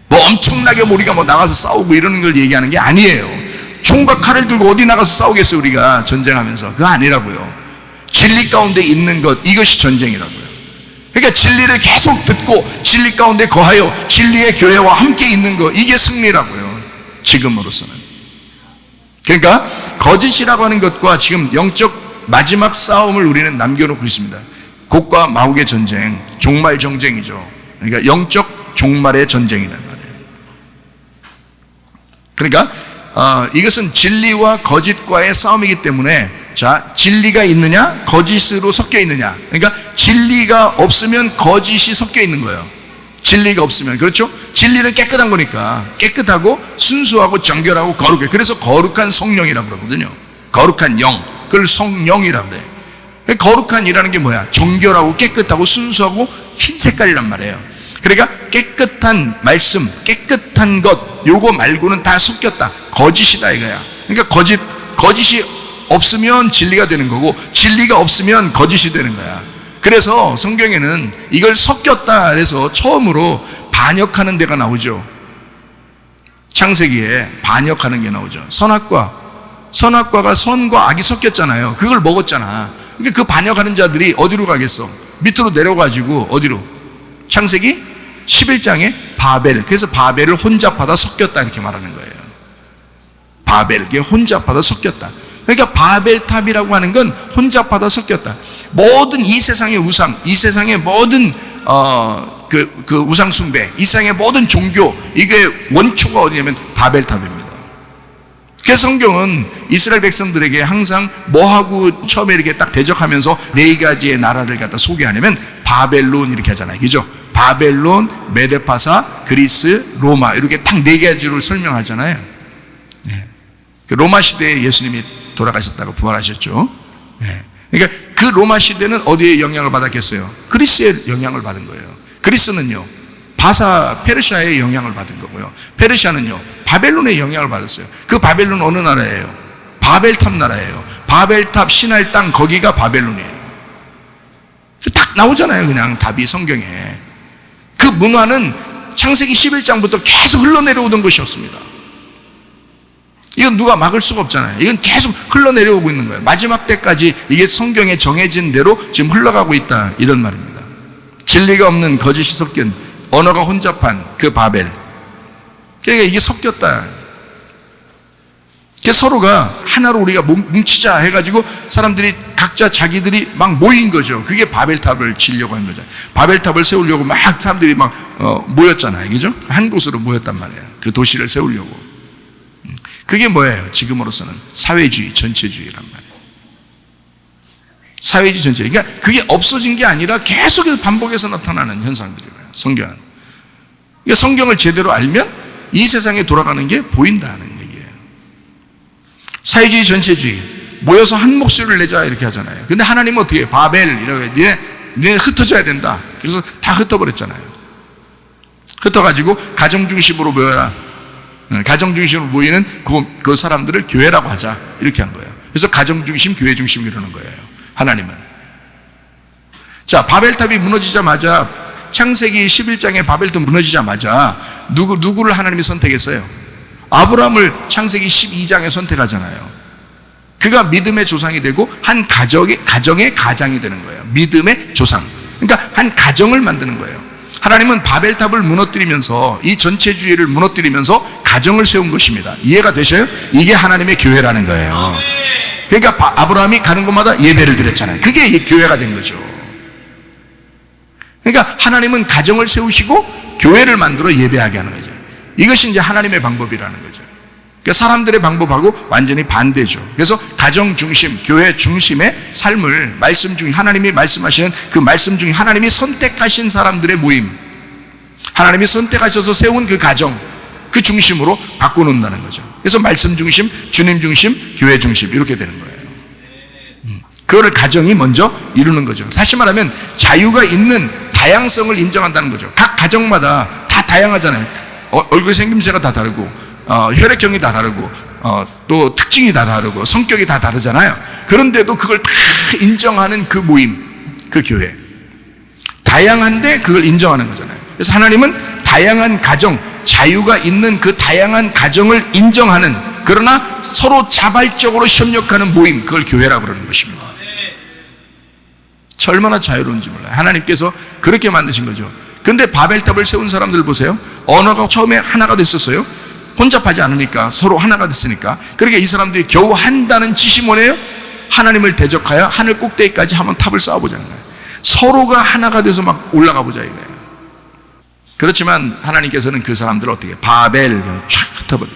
Speaker 3: 뭐 엄청나게 우리가 뭐 나가서 싸우고 이러는 걸 얘기하는 게 아니에요. 총과 칼을 들고 어디 나가서 싸우겠어요, 우리가 전쟁하면서. 그거 아니라고요. 진리 가운데 있는 것, 이것이 전쟁이라고요. 그러니까 진리를 계속 듣고 진리 가운데 거하여 진리의 교회와 함께 있는 것, 이게 승리라고요, 지금으로서는. 그러니까 거짓이라고 하는 것과 지금 영적 마지막 싸움을 우리는 남겨놓고 있습니다. 곡과 마곡의 전쟁, 종말 전쟁이죠. 그러니까 영적 종말의 전쟁이란 말이에요. 그러니까 이것은 진리와 거짓과의 싸움이기 때문에, 자, 진리가 있느냐 거짓으로 섞여 있느냐. 그러니까 진리가 없으면 거짓이 섞여 있는 거예요. 진리가 없으면. 그렇죠? 진리는 깨끗한 거니까, 깨끗하고 순수하고 정결하고 거룩해. 그래서 거룩한 성령이라고 그러거든요. 거룩한 영, 그걸 성령이라고 그래요. 거룩한 이라는 게 뭐야? 정결하고 깨끗하고 순수하고 흰 색깔이란 말이에요. 그러니까 깨끗한 말씀, 깨끗한 것, 요거 말고는 다 섞였다, 거짓이다 이거야. 그러니까 거짓이 없으면 진리가 되는 거고, 진리가 없으면 거짓이 되는 거야. 그래서 성경에는 이걸 섞였다 해서 처음으로 반역하는 데가 나오죠. 창세기에 반역하는 게 나오죠. 선악과가 선과 악이 섞였잖아요. 그걸 먹었잖아. 그러니까 그 반역하는 자들이 어디로 가겠어? 밑으로 내려가지고 어디로? 창세기 11장에 바벨, 그래서 바벨을 혼잡하다 섞였다 이렇게 말하는 거예요. 바벨, 이게 혼잡하다 섞였다. 그러니까 바벨탑이라고 하는 건 혼잡하다 섞였다. 모든 이 세상의 우상, 이 세상의 모든 그 우상 숭배, 이 세상의 모든 종교, 이게 원초가 어디냐면 바벨탑입니다. 그래서 성경은 이스라엘 백성들에게 항상 뭐하고 처음에 이렇게 딱 대적하면서 네 가지의 나라를 갖다 소개하냐면 바벨론 이렇게 하잖아요, 그죠? 바벨론, 메데파사, 그리스, 로마, 이렇게 딱 네 가지로 설명하잖아요. 그 로마 시대에 예수님이 돌아가셨다고 부활하셨죠. 그러니까 그 로마 시대는 어디에 영향을 받았겠어요? 그리스의 영향을 받은 거예요. 그리스는요, 페르시아의 영향을 받은 거고요. 페르시아는요, 바벨론의 영향을 받았어요. 그 바벨론 어느 나라예요? 바벨탑 나라예요. 바벨탑 신할 땅, 거기가 바벨론이에요. 딱 나오잖아요, 그냥 답이 성경에. 그 문화는 창세기 11장부터 계속 흘러내려오던 것이었습니다. 이건 누가 막을 수가 없잖아요. 이건 계속 흘러내려오고 있는 거예요. 마지막 때까지 이게 성경에 정해진 대로 지금 흘러가고 있다, 이런 말입니다. 진리가 없는 거짓이 섞인, 언어가 혼잡한 그 바벨, 그러니까 이게 섞였다. 그래서 서로가 하나로 우리가 뭉치자 해가지고 사람들이 각자 자기들이 막 모인 거죠. 그게 바벨탑을 지려고 한 거죠. 바벨탑을 세우려고 막 사람들이 막 모였잖아요, 그죠? 한 곳으로 모였단 말이에요. 그 도시를 세우려고. 그게 뭐예요? 지금으로서는 사회주의, 전체주의란 말이에요. 사회주의, 전체. 그러니까 그게 없어진 게 아니라 계속해서 반복해서 나타나는 현상들이에요, 성경은. 그러니까 성경을 제대로 알면 이 세상에 돌아가는 게 보인다는 얘기예요. 사회주의, 전체주의. 모여서 한 목소리를 내자 이렇게 하잖아요. 근데 하나님은 어떻게 해요? 바벨, 이렇게 니네 흩어져야 된다. 그래서 다 흩어버렸잖아요. 흩어가지고 가정 중심으로 모여라. 가정 중심으로 모이는 그 사람들을 교회라고 하자, 이렇게 한 거예요. 그래서 가정 중심, 교회 중심 이러는 거예요, 하나님은. 자, 바벨탑이 무너지자마자, 창세기 11장에 바벨탑 무너지자마자 누구를 하나님이 선택했어요? 아브라함을 창세기 12장에 선택하잖아요. 그가 믿음의 조상이 되고 한 가정의 가장이 되는 거예요. 믿음의 조상. 그러니까 한 가정을 만드는 거예요. 하나님은 바벨탑을 무너뜨리면서 이 전체주의를 무너뜨리면서 가정을 세운 것입니다. 이해가 되셔요? 이게 하나님의 교회라는 거예요. 그러니까 아브라함이 가는 곳마다 예배를 드렸잖아요. 그게 교회가 된 거죠. 그러니까 하나님은 가정을 세우시고 교회를 만들어 예배하게 하는 거죠. 이것이 이제 하나님의 방법이라는 거죠. 그러니까 사람들의 방법하고 완전히 반대죠. 그래서 가정 중심, 교회 중심의 삶을 말씀 중에 하나님이 말씀하시는 그 말씀 중에 하나님이 선택하신 사람들의 모임, 하나님이 선택하셔서 세운 그 가정, 그 중심으로 바꿔놓는다는 거죠. 그래서 말씀 중심, 주님 중심, 교회 중심 이렇게 되는 거예요. 그거를 가정이 먼저 이루는 거죠. 다시 말하면 자유가 있는 다양성을 인정한다는 거죠. 각 가정마다 다 다양하잖아요. 얼굴 생김새가 다 다르고 혈액형이 다 다르고 또 특징이 다 다르고 성격이 다 다르잖아요. 그런데도 그걸 다 인정하는 그 모임, 그 교회. 다양한데 그걸 인정하는 거잖아요. 그래서 하나님은 다양한 가정, 자유가 있는 그 다양한 가정을 인정하는, 그러나 서로 자발적으로 협력하는 모임, 그걸 교회라고 그러는 것입니다. 얼마나 자유로운지 몰라요. 하나님께서 그렇게 만드신 거죠. 근데 바벨탑을 세운 사람들 보세요. 언어가 처음에 하나가 됐었어요. 혼잡하지 않으니까, 서로 하나가 됐으니까. 그러니까 이 사람들이 겨우 한다는 짓이 뭐예요? 하나님을 대적하여 하늘 꼭대기까지 한번 탑을 쌓아보자는 거예요. 서로가 하나가 돼서 막 올라가 보자 이거예요. 그렇지만 하나님께서는 그 사람들을 어떻게 바벨 쫙 흩어버려요.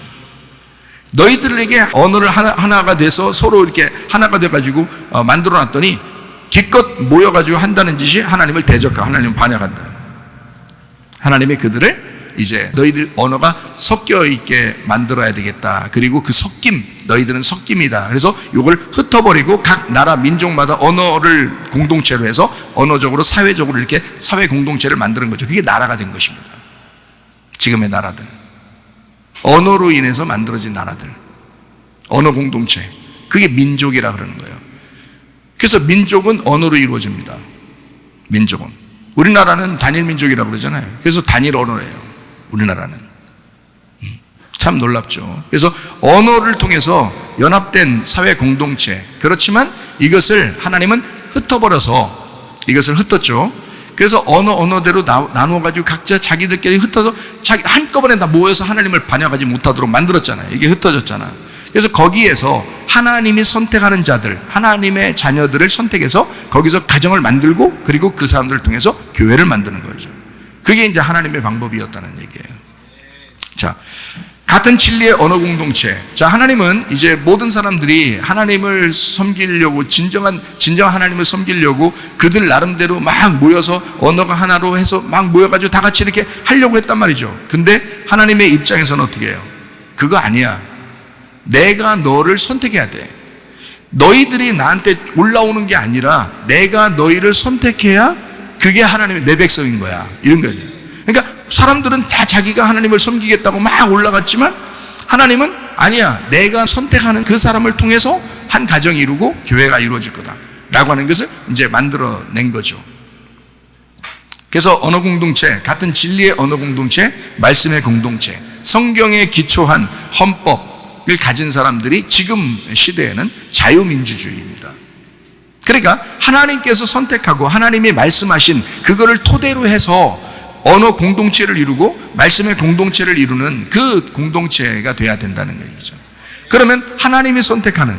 Speaker 3: 너희들에게 언어를 하나가 돼서 서로 이렇게 하나가 돼가지고 만들어 놨더니 기껏 모여가지고 한다는 짓이 하나님을 대적하고 하나님을 반역한다. 하나님이 그들을 이제 너희들 언어가 섞여 있게 만들어야 되겠다. 그리고 그 섞임, 너희들은 섞임이다. 그래서 이걸 흩어버리고 각 나라 민족마다 언어를 공동체로 해서 언어적으로 사회적으로 이렇게 사회 공동체를 만드는 거죠. 그게 나라가 된 것입니다. 지금의 나라들, 언어로 인해서 만들어진 나라들, 언어 공동체, 그게 민족이라 그러는 거예요. 그래서 민족은 언어로 이루어집니다. 민족은. 우리나라는 단일 민족이라고 그러잖아요. 그래서 단일 언어예요. 우리나라는. 참 놀랍죠. 그래서 언어를 통해서 연합된 사회 공동체. 그렇지만 이것을 하나님은 흩어버려서, 이것을 흩었죠. 그래서 언어대로 나누어가지고 각자 자기들끼리 흩어서 한꺼번에 다 모여서 하나님을 반역하지 못하도록 만들었잖아요. 이게 흩어졌잖아요. 그래서 거기에서 하나님이 선택하는 자들, 하나님의 자녀들을 선택해서 거기서 가정을 만들고, 그리고 그 사람들을 통해서 교회를 만드는 거죠. 그게 이제 하나님의 방법이었다는 얘기예요. 자, 같은 진리의 언어 공동체. 자, 하나님은 이제 모든 사람들이 하나님을 섬기려고, 진정한 하나님을 섬기려고 그들 나름대로 막 모여서 언어가 하나로 해서 막 모여가지고 다 같이 이렇게 하려고 했단 말이죠. 근데 하나님의 입장에서는 어떻게 해요? 그거 아니야. 내가 너를 선택해야 돼. 너희들이 나한테 올라오는 게 아니라 내가 너희를 선택해야 그게 하나님의 내 백성인 거야. 이런 거죠. 그러니까 사람들은 다 자기가 하나님을 섬기겠다고 막 올라갔지만 하나님은 아니야. 내가 선택하는 그 사람을 통해서 한 가정이 이루고 교회가 이루어질 거다. 라고 하는 것을 이제 만들어낸 거죠. 그래서 언어 공동체, 같은 진리의 언어 공동체, 말씀의 공동체, 성경에 기초한 헌법을 가진 사람들이 지금 시대에는 자유민주주의입니다. 그러니까 하나님께서 선택하고 하나님이 말씀하신 그거를 토대로 해서 언어 공동체를 이루고 말씀의 공동체를 이루는 그 공동체가 돼야 된다는 얘기죠. 그러면 하나님이 선택하는,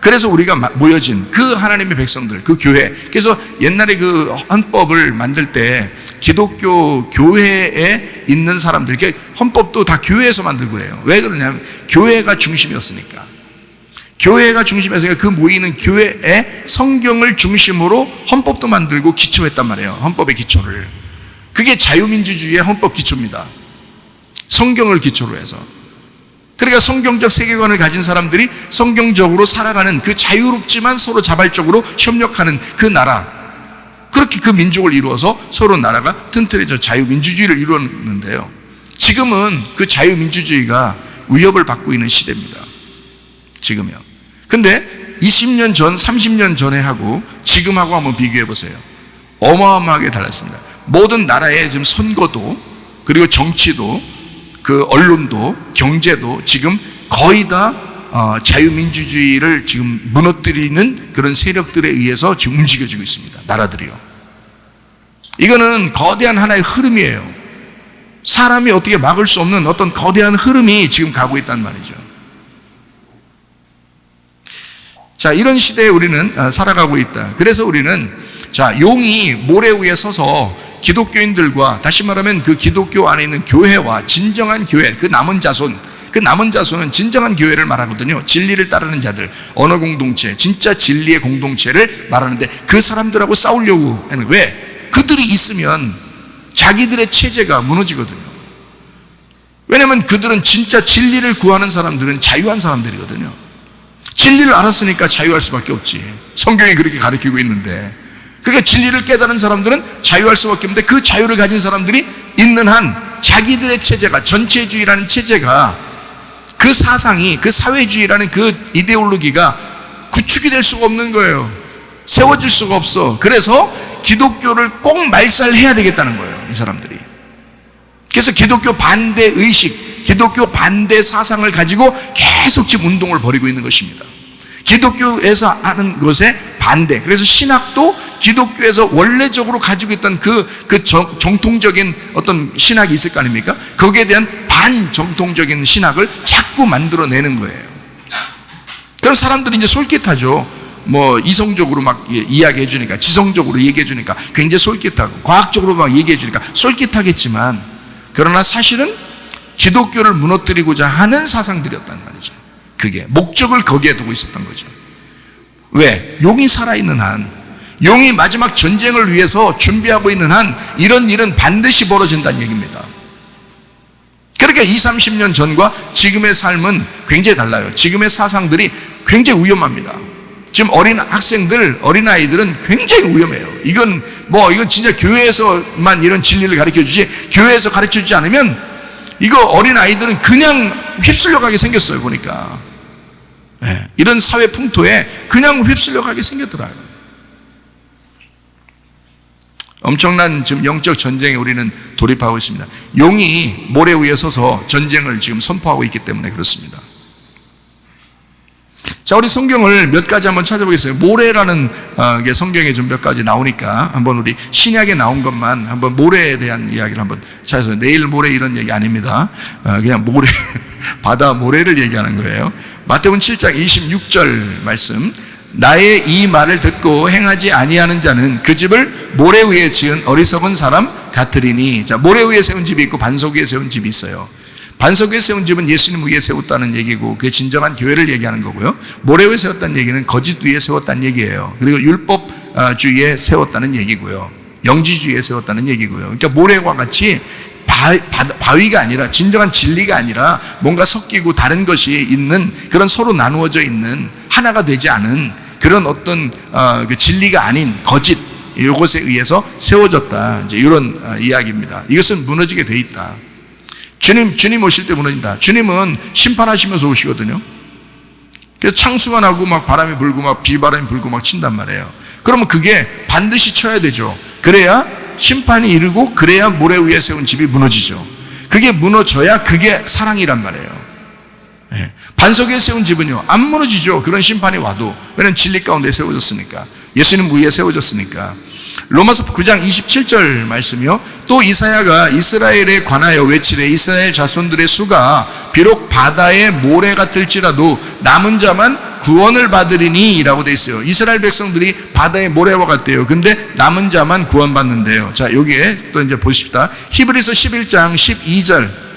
Speaker 3: 그래서 우리가 모여진 그 하나님의 백성들, 그 교회. 그래서 옛날에 그 헌법을 만들 때 기독교 교회에 있는 사람들, 헌법도 다 교회에서 만들고 그래요. 왜 그러냐면 교회가 중심이었으니까. 교회가 중심이었으니까 그 모이는 교회에 성경을 중심으로 헌법도 만들고 기초했단 말이에요. 헌법의 기초를. 그게 자유민주주의의 헌법 기초입니다. 성경을 기초로 해서. 그러니까 성경적 세계관을 가진 사람들이 성경적으로 살아가는 그 자유롭지만 서로 자발적으로 협력하는 그 나라, 그렇게 그 민족을 이루어서 서로 나라가 튼튼해져 자유민주주의를 이루었는데요. 지금은 그 자유민주주의가 위협을 받고 있는 시대입니다. 지금이요. 근데 20년 전, 30년 전에 하고 지금하고 한번 비교해 보세요. 어마어마하게 달랐습니다. 모든 나라의 지금 선거도, 그리고 정치도, 그 언론도, 경제도 지금 거의 다 자유민주주의를 지금 무너뜨리는 그런 세력들에 의해서 지금 움직여지고 있습니다. 나라들이요. 이거는 거대한 하나의 흐름이에요. 사람이 어떻게 막을 수 없는 어떤 거대한 흐름이 지금 가고 있단 말이죠. 자, 이런 시대에 우리는 살아가고 있다. 그래서 우리는 자, 용이 모래 위에 서서 기독교인들과, 다시 말하면 그 기독교 안에 있는 교회와 진정한 교회, 그 남은 자손은 진정한 교회를 말하거든요. 진리를 따르는 자들, 언어 공동체, 진짜 진리의 공동체를 말하는데 그 사람들하고 싸우려고 하는. 왜? 그들이 있으면 자기들의 체제가 무너지거든요. 왜냐하면 그들은 진짜 진리를 구하는 사람들은 자유한 사람들이거든요. 진리를 알았으니까 자유할 수밖에 없지. 성경이 그렇게 가르치고 있는데, 그러니까 진리를 깨달은 사람들은 자유할 수밖에 없는데, 그 자유를 가진 사람들이 있는 한 자기들의 체제가, 전체주의라는 체제가, 그 사상이, 그 사회주의라는 그 이데올로기가 구축이 될 수가 없는 거예요. 세워질 수가 없어. 그래서 기독교를 꼭 말살해야 되겠다는 거예요, 이 사람들이. 그래서 기독교 반대 의식, 기독교 반대 사상을 가지고 계속 지금 운동을 벌이고 있는 것입니다. 기독교에서 하는 것에 반대. 그래서 신학도 기독교에서 원래적으로 가지고 있던 정통적인 어떤 신학이 있을 거 아닙니까? 거기에 대한 반정통적인 신학을 자꾸 만들어내는 거예요. 그럼 사람들이 이제 솔깃하죠. 뭐 이성적으로 막 이야기해 주니까, 지성적으로 얘기해 주니까 굉장히 솔깃하고, 과학적으로 막 얘기해 주니까 솔깃하겠지만, 그러나 사실은 기독교를 무너뜨리고자 하는 사상들이었단 말이죠. 그게 목적을 거기에 두고 있었던 거죠. 왜? 용이 살아있는 한, 용이 마지막 전쟁을 위해서 준비하고 있는 한 이런 일은 반드시 벌어진다는 얘기입니다. 그러니까 20, 30년 전과 지금의 삶은 굉장히 달라요. 지금의 사상들이 굉장히 위험합니다. 지금 어린 학생들, 어린 아이들은 굉장히 위험해요. 이건 진짜 교회에서만 이런 진리를 가르쳐 주지, 교회에서 가르쳐 주지 않으면 이거 어린 아이들은 그냥 휩쓸려 가게 생겼어요, 보니까. 네, 이런 사회 풍토에 그냥 휩쓸려 가게 생겼더라고요. 엄청난 지금 영적 전쟁에 우리는 돌입하고 있습니다. 용이 모래 위에 서서 전쟁을 지금 선포하고 있기 때문에 그렇습니다. 자, 우리 성경을 몇 가지 한번 찾아보겠습니다. 모래라는 게 성경에 좀 몇 가지 나오니까 한번 우리 신약에 나온 것만 한번 모래에 대한 이야기를 한번 찾아서, 내일 모레 이런 얘기 아닙니다. 그냥 모래, 바다 모래를 얘기하는 거예요. 마태복음 7장 26절 말씀. 나의 이 말을 듣고 행하지 아니하는 자는 그 집을 모래 위에 지은 어리석은 사람 같으리니. 자, 모래 위에 세운 집이 있고 반석 위에 세운 집이 있어요. 반석 위에 세운 집은 예수님 위에 세웠다는 얘기고, 그게 진정한 교회를 얘기하는 거고요. 모래 위에 세웠다는 얘기는 거짓 위에 세웠다는 얘기예요. 그리고 율법주의에 세웠다는 얘기고요. 영지주의에 세웠다는 얘기고요. 그러니까 모래와 같이 바위가 아니라, 진정한 진리가 아니라 뭔가 섞이고 다른 것이 있는, 그런 서로 나누어져 있는, 하나가 되지 않은 그런 어떤 그 진리가 아닌 거짓, 이것에 의해서 세워졌다, 이제 이런 이야기입니다. 이것은 무너지게 돼 있다. 주님 오실 때 무너진다. 주님은 심판하시면서 오시거든요. 그래서 창수가 나고 막 바람이 불고 막 비바람이 불고 막 친단 말이에요. 그러면 그게 반드시 쳐야 되죠. 그래야 심판이 이르고, 그래야 모래 위에 세운 집이 무너지죠. 그게 무너져야 그게 사랑이란 말이에요. 네. 반석 위에 세운 집은요, 안 무너지죠. 그런 심판이 와도. 왜냐하면 진리 가운데 세워졌으니까, 예수님 위에 세워졌으니까. 로마서 9장 27절 말씀이요. 또 이사야가 이스라엘에 관하여 외치되 이스라엘 자손들의 수가 비록 바다의 모래 같을지라도 남은 자만 구원을 받으리니 라고 돼 있어요. 이스라엘 백성들이 바다의 모래와 같대요. 근데 남은 자만 구원받는데요. 자, 여기에 또 이제 보십시다. 히브리서 11장 12절.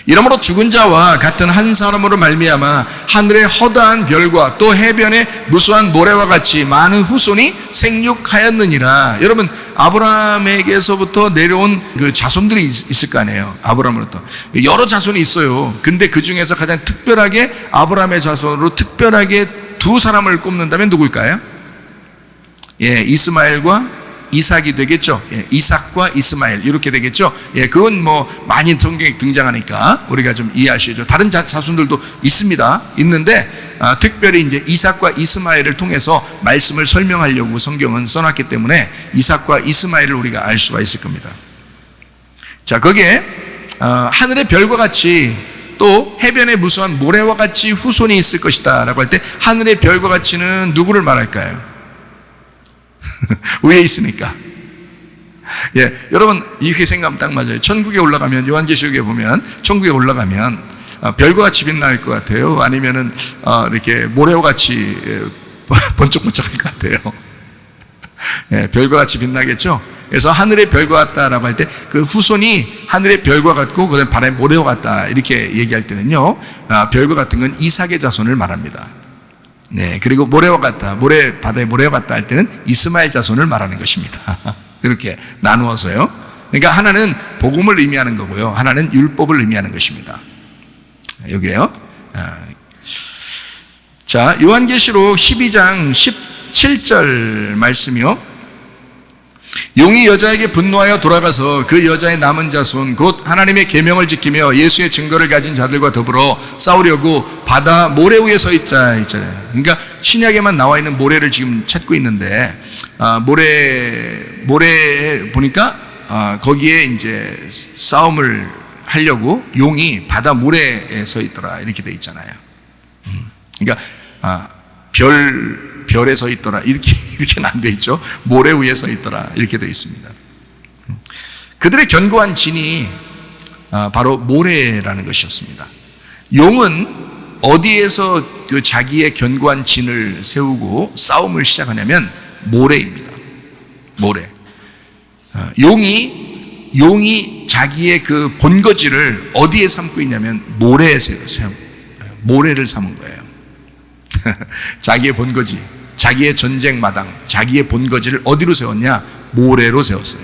Speaker 3: 이러므로 죽은 자와 같은 한 사람으로 말미암아 하늘의 허다한 별과 또 해변의 무수한 모래와 같이 많은 후손이 생육하였느니라. 여러분, 아브라함에게서부터 내려온 그 자손들이 있을 거 아니에요. 아브라함으로부터 여러 자손이 있어요. 근데 그 중에서 가장 특별하게 아브라함의 자손으로 특별하게 두 사람을 꼽는다면 누굴까요? 예, 이스마엘과 이삭이 되겠죠. 예, 이삭과 이스마엘 이렇게 되겠죠. 예, 그건 뭐 많이 성경에 등장하니까 우리가 좀 이해하시죠. 다른 자손들도 있는데 특별히 이제 이삭과 이스마엘을 통해서 말씀을 설명하려고 성경은 써놨기 때문에 이삭과 이스마엘을 우리가 알 수가 있을 겁니다. 자, 거기에 하늘의 별과 같이 또 해변의 무수한 모래와 같이 후손이 있을 것이다 라고 할 때, 하늘의 별과 같이는 누구를 말할까요? 위에 있으니까. 예, 여러분 이렇게 생각하면 딱 맞아요. 천국에 올라가면, 요한계시록에 보면 천국에 올라가면 별과 같이 빛날 것 같아요? 아니면은 이렇게 모래와 같이 번쩍번쩍할 것 같아요? 예, 별과 같이 빛나겠죠? 그래서 하늘의 별과 같다라고 할 때 그 후손이 하늘의 별과 같고 그다음에 바람의 모래와 같다 이렇게 얘기할 때는요, 별과 같은 건 이삭의 자손을 말합니다. 네, 그리고 모래와 같다, 바다의 모래와 같다 할 때는 이스마엘 자손을 말하는 것입니다. 이렇게 나누어서요. 그러니까 하나는 복음을 의미하는 거고요, 하나는 율법을 의미하는 것입니다. 여기에요. 자, 요한계시록 12장 17절 말씀이요. 용이 여자에게 분노하여 돌아가서 그 여자의 남은 자손 곧 하나님의 계명을 지키며 예수의 증거를 가진 자들과 더불어 싸우려고 바다 모래 위에 서 있잖아요. 그러니까 신약에만 나와 있는 모래를 지금 찾고 있는데, 모래에 보니까 거기에 이제 싸움을 하려고 용이 바다 모래에 서 있더라 이렇게 돼 있잖아요. 그러니까 별에 서 있더라 이렇게는 안 돼 있죠. 모래 위에 서 있더라 이렇게 돼 있습니다. 그들의 견고한 진이 바로 모래라는 것이었습니다. 용은 어디에서 그 자기의 견고한 진을 세우고 싸움을 시작하냐면 모래입니다. 모래. 용이 자기의 그 본거지를 어디에 삼고 있냐면 모래를 삼은 거예요. 자기의 본거지, 자기의 전쟁 마당, 자기의 본거지를 어디로 세웠냐? 모래로 세웠어요.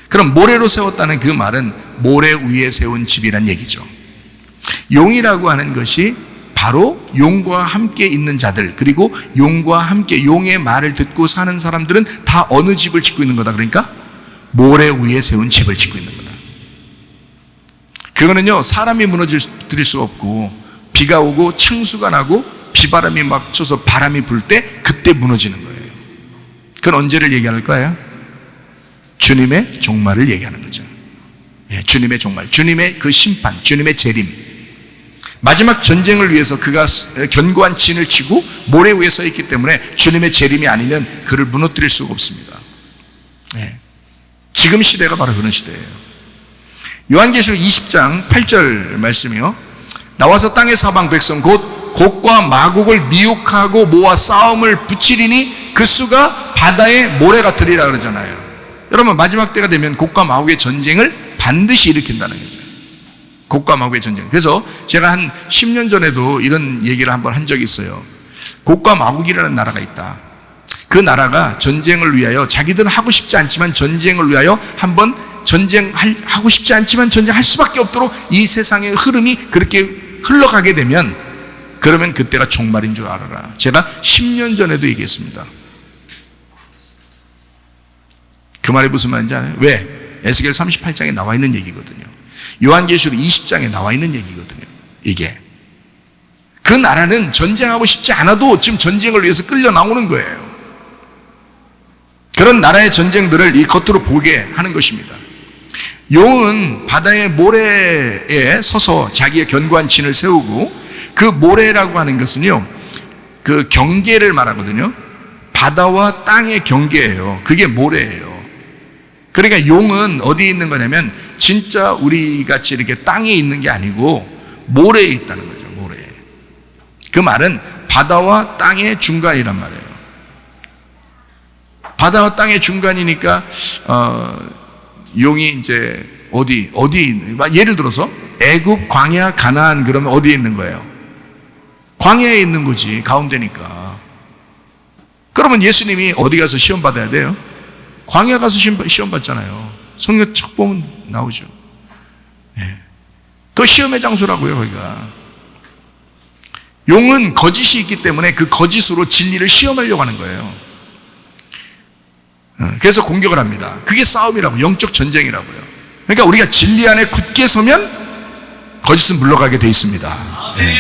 Speaker 3: 그럼 모래로 세웠다는 그 말은 모래 위에 세운 집이란 얘기죠. 용이라고 하는 것이 바로 용과 함께 있는 자들, 그리고 용과 함께 용의 말을 듣고 사는 사람들은 다 어느 집을 짓고 있는 거다? 그러니까 모래 위에 세운 집을 짓고 있는 거다. 그거는요, 사람이 무너질 수 없고, 비가 오고 창수가 나고 비바람이 막 쳐서 바람이 불 때 그때 무너지는 거예요. 그건 언제를 얘기할 거예요? 주님의 종말을 얘기하는 거죠. 예, 주님의 종말, 주님의 그 심판, 주님의 재림, 마지막 전쟁을 위해서 그가 견고한 진을 치고 모래 위에 서 있기 때문에 주님의 재림이 아니면 그를 무너뜨릴 수가 없습니다. 예, 지금 시대가 바로 그런 시대예요. 요한계시록 20장 8절 말씀이요. 나와서 땅의 사방 백성 곧 곡과 마곡을 미혹하고 모아 싸움을 붙이리니 그 수가 바다의 모래 같으리라 그러잖아요. 여러분, 마지막 때가 되면 곡과 마곡의 전쟁을 반드시 일으킨다는 거죠. 곡과 마곡의 전쟁. 그래서 제가 한 10년 전에도 이런 얘기를 한번 한 적이 있어요. 곡과 마곡이라는 나라가 있다. 그 나라가 전쟁을 위하여, 자기들은 하고 싶지 않지만 전쟁을 위하여 한번 하고 싶지 않지만 전쟁할 수밖에 없도록 이 세상의 흐름이 그렇게 흘러가게 되면, 그러면 그때가 종말인 줄 알아라. 제가 10년 전에도 얘기했습니다. 그 말이 무슨 말인지 알아요? 왜? 에스겔 38장에 나와 있는 얘기거든요. 요한계시록 20장에 나와 있는 얘기거든요. 이게 그 나라는 전쟁하고 싶지 않아도 지금 전쟁을 위해서 끌려 나오는 거예요. 그런 나라의 전쟁들을 이 겉으로 보게 하는 것입니다. 용은 바다의 모래에 서서 자기의 견고한 진을 세우고, 그 모래라고 하는 것은요, 그 경계를 말하거든요. 바다와 땅의 경계예요. 그게 모래예요. 그러니까 용은 어디에 있는 거냐면 진짜 우리 같이 이렇게 땅에 있는 게 아니고 모래에 있다는 거죠. 모래에. 그 말은 바다와 땅의 중간이란 말이에요. 바다와 땅의 중간이니까 용이 이제 어디 예를 들어서 애굽, 광야, 가나안, 그러면 어디에 있는 거예요? 광야에 있는 거지, 가운데니까. 그러면 예수님이 어디 가서 시험 받아야 돼요? 광야 가서 시험 받잖아요. 성경 척 보면 나오죠. 예. 그 시험의 장소라고요, 거기가. 용은 거짓이 있기 때문에 그 거짓으로 진리를 시험하려고 하는 거예요. 그래서 공격을 합니다. 그게 싸움이라고, 영적 전쟁이라고요. 그러니까 우리가 진리 안에 굳게 서면 거짓은 물러가게 돼 있습니다. 네.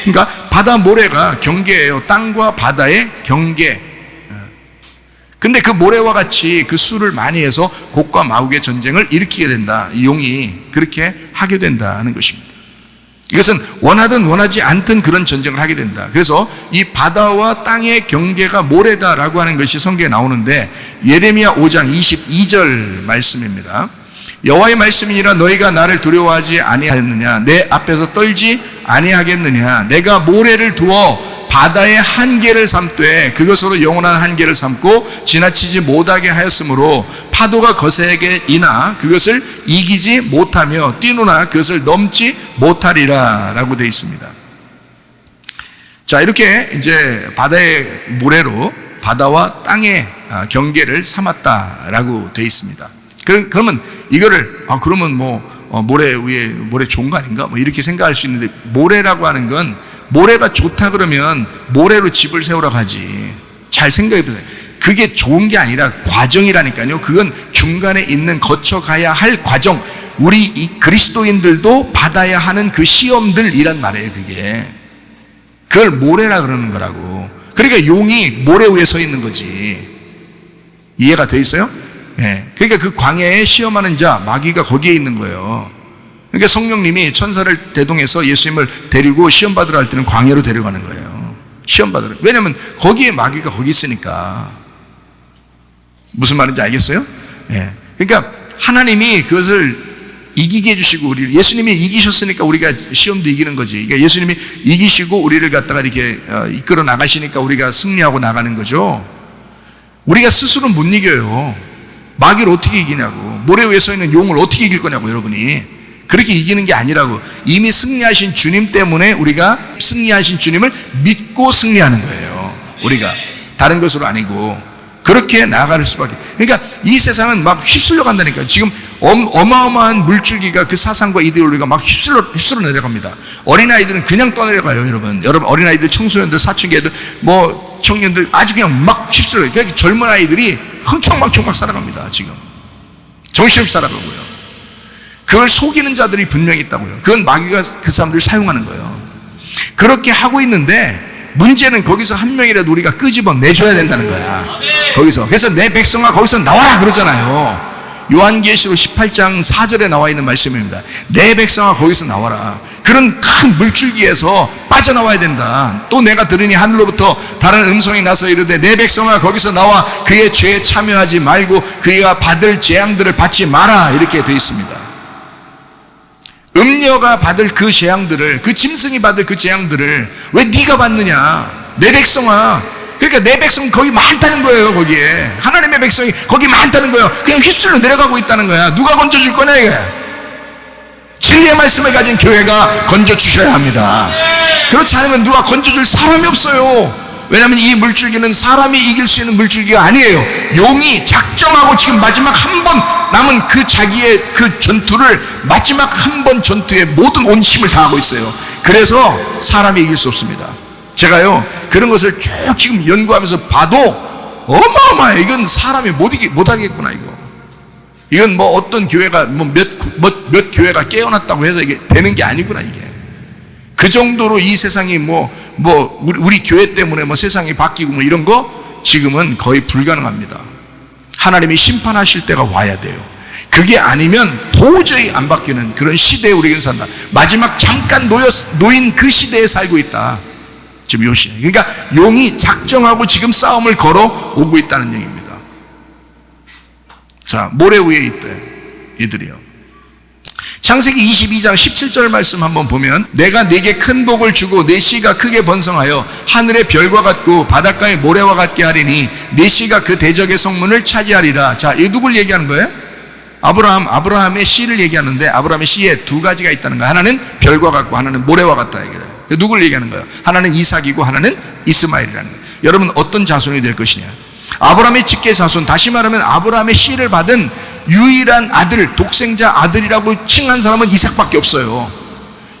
Speaker 3: 그러니까 바다 모래가 경계예요. 땅과 바다의 경계. 근데 그 모래와 같이 그 수를 많이 해서 곡과 마곡의 전쟁을 일으키게 된다. 이 용이 그렇게 하게 된다는 것입니다. 이것은 원하든 원하지 않든 그런 전쟁을 하게 된다. 그래서 이 바다와 땅의 경계가 모래다라고 하는 것이 성경에 나오는데 예레미야 5장 22절 말씀입니다. 여호와의 말씀이니라 너희가 나를 두려워하지 아니하였느냐 내 앞에서 떨지 아니하겠느냐 내가 모래를 두어 바다의 한계를 삼되 그것으로 영원한 한계를 삼고 지나치지 못하게 하였으므로 파도가 거세게 이나 그것을 이기지 못하며 뛰노나 그것을 넘지 못하리라 라고 되어 있습니다. 자, 이렇게 이제 바다의 모래로 바다와 땅의 경계를 삼았다라고 되어 있습니다. 그러면 이거를 그러면 모래 위에 모래 좋은 거 아닌가? 이렇게 생각할 수 있는데 모래라고 하는 건 모래가 좋다 그러면 모래로 집을 세우러 가지. 잘 생각해 보세요. 그게 좋은 게 아니라 과정이라니까요. 그건 중간에 있는 거쳐가야 할 과정. 우리 이 그리스도인들도 받아야 하는 그 시험들이란 말이에요. 그게 그걸 모래라 그러는 거라고. 그러니까 용이 모래 위에 서 있는 거지. 이해가 돼 있어요? 네. 그러니까 그 광야에 시험하는 자 마귀가 거기에 있는 거예요. 그러니까 성령님이 천사를 대동해서 예수님을 데리고 시험 받으러 할 때는 광야로 데려가는 거예요. 시험 받으러. 왜냐하면 거기에 마귀가 거기 있으니까. 무슨 말인지 알겠어요? 네. 그러니까 하나님이 그것을 이기게 해주시고 우리 예수님이 이기셨으니까 우리가 시험도 이기는 거지. 그러니까 예수님이 이기시고 우리를 갖다가 이렇게 이끌어 나가시니까 우리가 승리하고 나가는 거죠. 우리가 스스로 못 이겨요. 마귀를 어떻게 이기냐고. 모래 위에 서 있는 용을 어떻게 이길 거냐고. 여러분이 그렇게 이기는 게 아니라고. 이미 승리하신 주님 때문에 우리가 승리하신 주님을 믿고 승리하는 거예요. 우리가 다른 것으로 아니고 그렇게 나아갈 수밖에. 그러니까 이 세상은 막 휩쓸려 간다니까요. 지금 어마어마한 물줄기가 그 사상과 이데올로기가 막 휩쓸려 내려갑니다. 어린아이들은 그냥 떠내려가요. 여러분 어린아이들, 청소년들, 사춘기애들, 청년들 아주 그냥 막 휩쓸려요. 그러니까 젊은 아이들이 흥청망청 살아갑니다. 지금 정신없이 살아가고요. 그걸 속이는 자들이 분명히 있다고요. 그건 마귀가 그 사람들을 사용하는 거예요. 그렇게 하고 있는데 문제는 거기서 한 명이라도 우리가 끄집어 내줘야 된다는 거야. 거기서. 그래서 내 백성아 거기서 나와라 그러잖아요. 요한계시록 18장 4절에 나와 있는 말씀입니다. 내 백성아 거기서 나와라. 그런 큰 물줄기에서 빠져나와야 된다. 또 내가 들으니 하늘로부터 다른 음성이 나서 이르되 내 백성아 거기서 나와 그의 죄에 참여하지 말고 그가 받을 재앙들을 받지 마라. 이렇게 되어 있습니다. 음녀가 받을 그 재앙들을, 그 짐승이 받을 그 재앙들을 왜 네가 받느냐? 내 백성아. 그러니까 내 백성 거기 많다는 거예요. 거기에 하나님의 백성이 거기 많다는 거예요. 그냥 휘슬러 내려가고 있다는 거야. 누가 건져줄 거냐 이게. 진리의 말씀을 가진 교회가 건져주셔야 합니다. 그렇지 않으면 누가 건져줄 사람이 없어요. 왜냐하면 이 물줄기는 사람이 이길 수 있는 물줄기가 아니에요. 용이 작정하고 지금 마지막 한 번 남은 그 자기의 그 전투를 마지막 한 번 전투에 모든 온 힘을 다하고 있어요. 그래서 사람이 이길 수 없습니다. 제가요 그런 것을 쭉 지금 연구하면서 봐도 어마어마해요. 이건 사람이 못하겠구나. 이건 어떤 교회가 몇 교회가 깨어났다고 해서 이게 되는 게 아니구나. 이게 그 정도로 이 세상이 우리 교회 때문에 세상이 바뀌고 이런 거 지금은 거의 불가능합니다. 하나님이 심판하실 때가 와야 돼요. 그게 아니면 도저히 안 바뀌는 그런 시대에 우리가 산다. 마지막 잠깐 놓인 그 시대에 살고 있다. 지금 요 시대. 그러니까 용이 작정하고 지금 싸움을 걸어 오고 있다는 얘기입니다. 자, 모래 위에 있대 이들이요. 창세기 22장 17절 말씀 한번 보면 내가 네게 큰 복을 주고 네 씨가 크게 번성하여 하늘의 별과 같고 바닷가의 모래와 같게 하리니 네 씨가 그 대적의 성문을 차지하리라. 자, 이 누굴 얘기하는 거예요? 아브라함의 씨를 얘기하는데 아브라함의 씨에 두 가지가 있다는 거예요. 하나는 별과 같고 하나는 모래와 같다 얘기해요. 누굴 얘기하는 거예요? 하나는 이삭이고 하나는 이스마엘이라는 거예요. 여러분 어떤 자손이 될 것이냐? 아브라함의 직계 자손, 다시 말하면 아브라함의 씨를 받은 유일한 아들, 독생자 아들이라고 칭한 사람은 이삭밖에 없어요.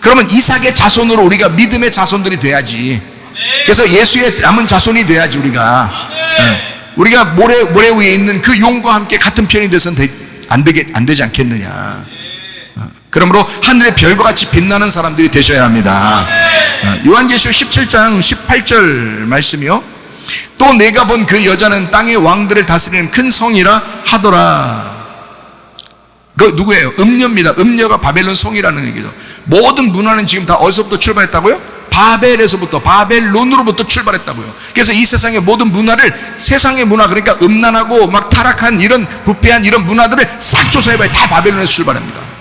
Speaker 3: 그러면 이삭의 자손으로 우리가 믿음의 자손들이 돼야지. 그래서 예수의 남은 자손이 돼야지 우리가. 우리가 모래 위에 있는 그 용과 함께 같은 편이 돼서는 안 되지 않겠느냐. 그러므로 하늘의 별과 같이 빛나는 사람들이 되셔야 합니다. 요한계시록 17장 18절 말씀이요. 또 내가 본 그 여자는 땅의 왕들을 다스리는 큰 성이라 하더라. 그 누구예요? 음녀입니다. 음녀가 바벨론 성이라는 얘기죠. 모든 문화는 지금 다 어디서부터 출발했다고요? 바벨에서부터, 바벨론으로부터 출발했다고요. 그래서 이 세상의 모든 문화를, 세상의 문화, 그러니까 음란하고 막 타락한 이런 부패한 이런 문화들을 싹 조사해봐요. 다 바벨론에서 출발합니다.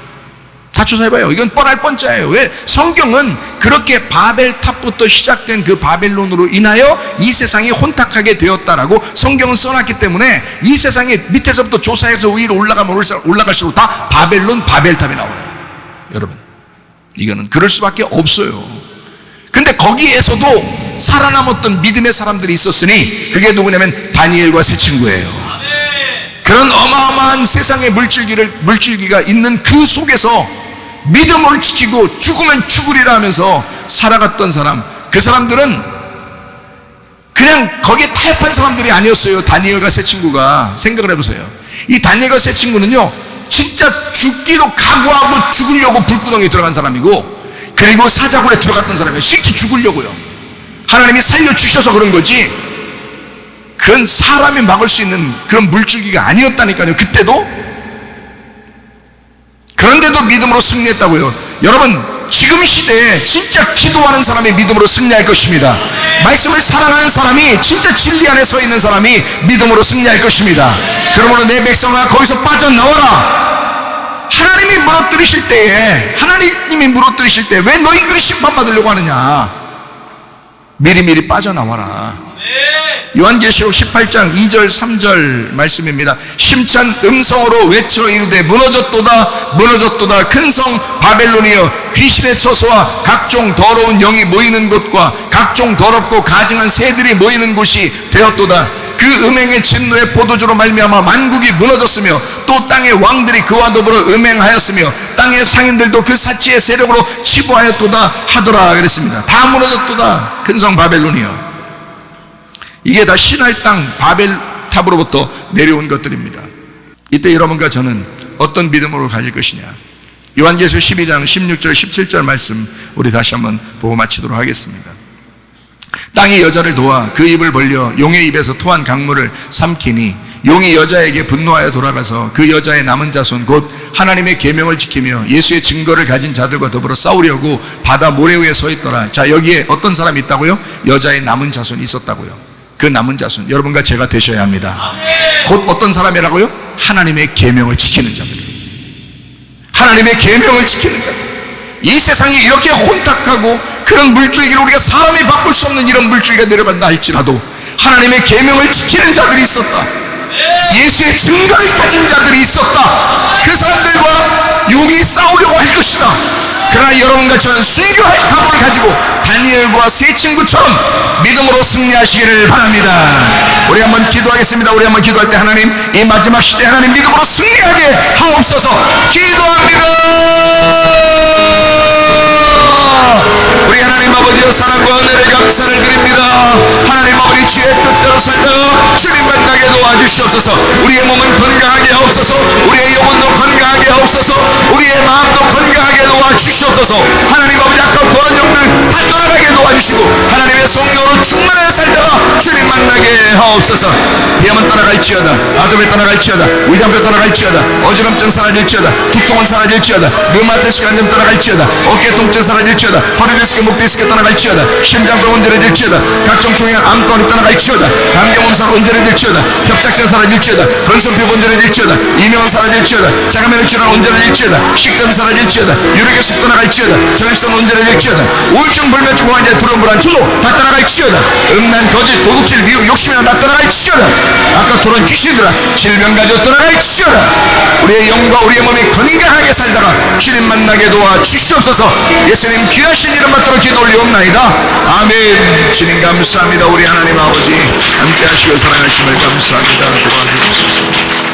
Speaker 3: 다 조사해봐요. 이건 뻔할 뻔짜예요. 왜? 성경은 그렇게 바벨탑부터 시작된 그 바벨론으로 인하여 이 세상이 혼탁하게 되었다라고 성경은 써놨기 때문에 이 세상이 밑에서부터 조사해서 위로 올라갈수록 다 바벨론, 바벨탑이 나오네요. 여러분, 이거는 그럴 수밖에 없어요. 근데 거기에서도 살아남았던 믿음의 사람들이 있었으니 그게 누구냐면 다니엘과 세 친구예요. 그런 어마어마한 세상의 물줄기가 있는 그 속에서 믿음을 지키고 죽으면 죽으리라 하면서 살아갔던 사람, 그 사람들은 그냥 거기에 타협한 사람들이 아니었어요. 다니엘과 세 친구가. 생각을 해보세요. 이 다니엘과 세 친구는요, 진짜 죽기로 각오하고 죽으려고 불구덩이에 들어간 사람이고, 그리고 사자굴에 들어갔던 사람이에요. 실제 죽으려고요. 하나님이 살려주셔서 그런 거지 그건 사람이 막을 수 있는 그런 물줄기가 아니었다니까요. 그때도. 그런데도 믿음으로 승리했다고요. 여러분, 지금 시대에 진짜 기도하는 사람이 믿음으로 승리할 것입니다. 말씀을 사랑하는 사람이, 진짜 진리 안에 서 있는 사람이 믿음으로 승리할 것입니다. 그러므로 내 백성아 거기서 빠져나와라. 하나님이 무너뜨리실 때에, 하나님이 무너뜨리실 때 왜 너희들이 심판받으려고 하느냐. 미리미리 빠져나와라. 요한계시록 18장 2절 3절 말씀입니다. 심찬 음성으로 외쳐 이르되 무너졌도다 무너졌도다 큰 성 바벨론이여, 귀신의 처소와 각종 더러운 영이 모이는 곳과 각종 더럽고 가증한 새들이 모이는 곳이 되었도다. 그 음행의 진노의 포도주로 말미암아 만국이 무너졌으며 또 땅의 왕들이 그와 더불어 음행하였으며 땅의 상인들도 그 사치의 세력으로 치부하였도다 하더라 그랬습니다. 다 무너졌도다 큰 성 바벨론이여. 이게 다 신할 땅 바벨탑으로부터 내려온 것들입니다. 이때 여러분과 저는 어떤 믿음으로 가질 것이냐. 요한계시록 12장 16절 17절 말씀 우리 다시 한번 보고 마치도록 하겠습니다. 땅이 여자를 도와 그 입을 벌려 용의 입에서 토한 강물을 삼키니 용이 여자에게 분노하여 돌아가서 그 여자의 남은 자손 곧 하나님의 계명을 지키며 예수의 증거를 가진 자들과 더불어 싸우려고 바다 모래 위에 서 있더라. 자, 여기에 어떤 사람이 있다고요? 여자의 남은 자손이 있었다고요. 그 남은 자손, 여러분과 제가 되셔야 합니다. 곧 어떤 사람이라고요? 하나님의 계명을 지키는 자들. 하나님의 계명을 지키는 자들. 이 세상이 이렇게 혼탁하고 그런 물줄기를 우리가 사람이 바꿀 수 없는 이런 물줄기가 내려간다 할지라도 하나님의 계명을 지키는 자들이 있었다. 예수의 증거를 가진 자들이 있었다. 그 사람들과 용이 싸우려고 할 것이다. 그러나 여러분과 저는 순교할 각오를 가지고 다니엘과 세 친구처럼 믿음으로 승리하시기를 바랍니다. 우리 한번 기도하겠습니다. 우리 한번 기도할 때 하나님, 이 마지막 시대에 하나님 믿음으로 승리하게 하옵소서. 기도합니다. 우리 하나님 아버지의 사랑과 은혜를 감사를 드립니다. 하나님 아버지 주의 뜻대로 살다가 주님 만나게 도와주시옵소서. 우리의 몸은 건강하게 하옵소서. 우리의 영혼도 건강하게 하옵소서. 우리의 마음도 건강하게 도와주시옵소서. 하나님 아버지 아까운 영들 빠져나가게 도와주시고 하나님의 성령으로 충만하게 살다가 주님 만나게 하옵소서. 비염은 떠나갈지어다, 아tom이 떠나갈지어다, 위장병 떠나갈지어다, 어지럼증 사라질지어다, 두통은 사라질지어다, 류마티스 관염 떠나갈지어다, 어깨 통증 사라질지어다, 허리 디스크, 목 디스크 떠나갈지어다, 심장병 온전해질지어다, 각종 종양 암덩어리 떠나갈지어다, 감염 음살 온전해질지어다, 협착증 사라질지어다, 건선피부 온전해질지어다, 이명은 사라질지어다, 자가면역 질환 온전해질지어다, 식감 사라질지어다, 유리교식 떠나갈지어다, 저입선 온전해질지어다, 우울증 불면증 환자 두려움 불안 주로 다 떠나갈지어다, 음란 거짓 도둑질 미혹 욕심이나 다 떠나갈지어다, 아까 토론 귀신들아 질병 가지고 떠나갈지어다. 우리의 영과 우리의 몸이 건강하게 살다가 주님 만나게 도와주시옵소서. 예수님 귀하신 이름 받들어 기도 올리옵나이다. 아멘. 주님 감사합니다. 우리 하나님 아버지 함께 하시고 사랑하심을 감사합니다. 도와주옵소서.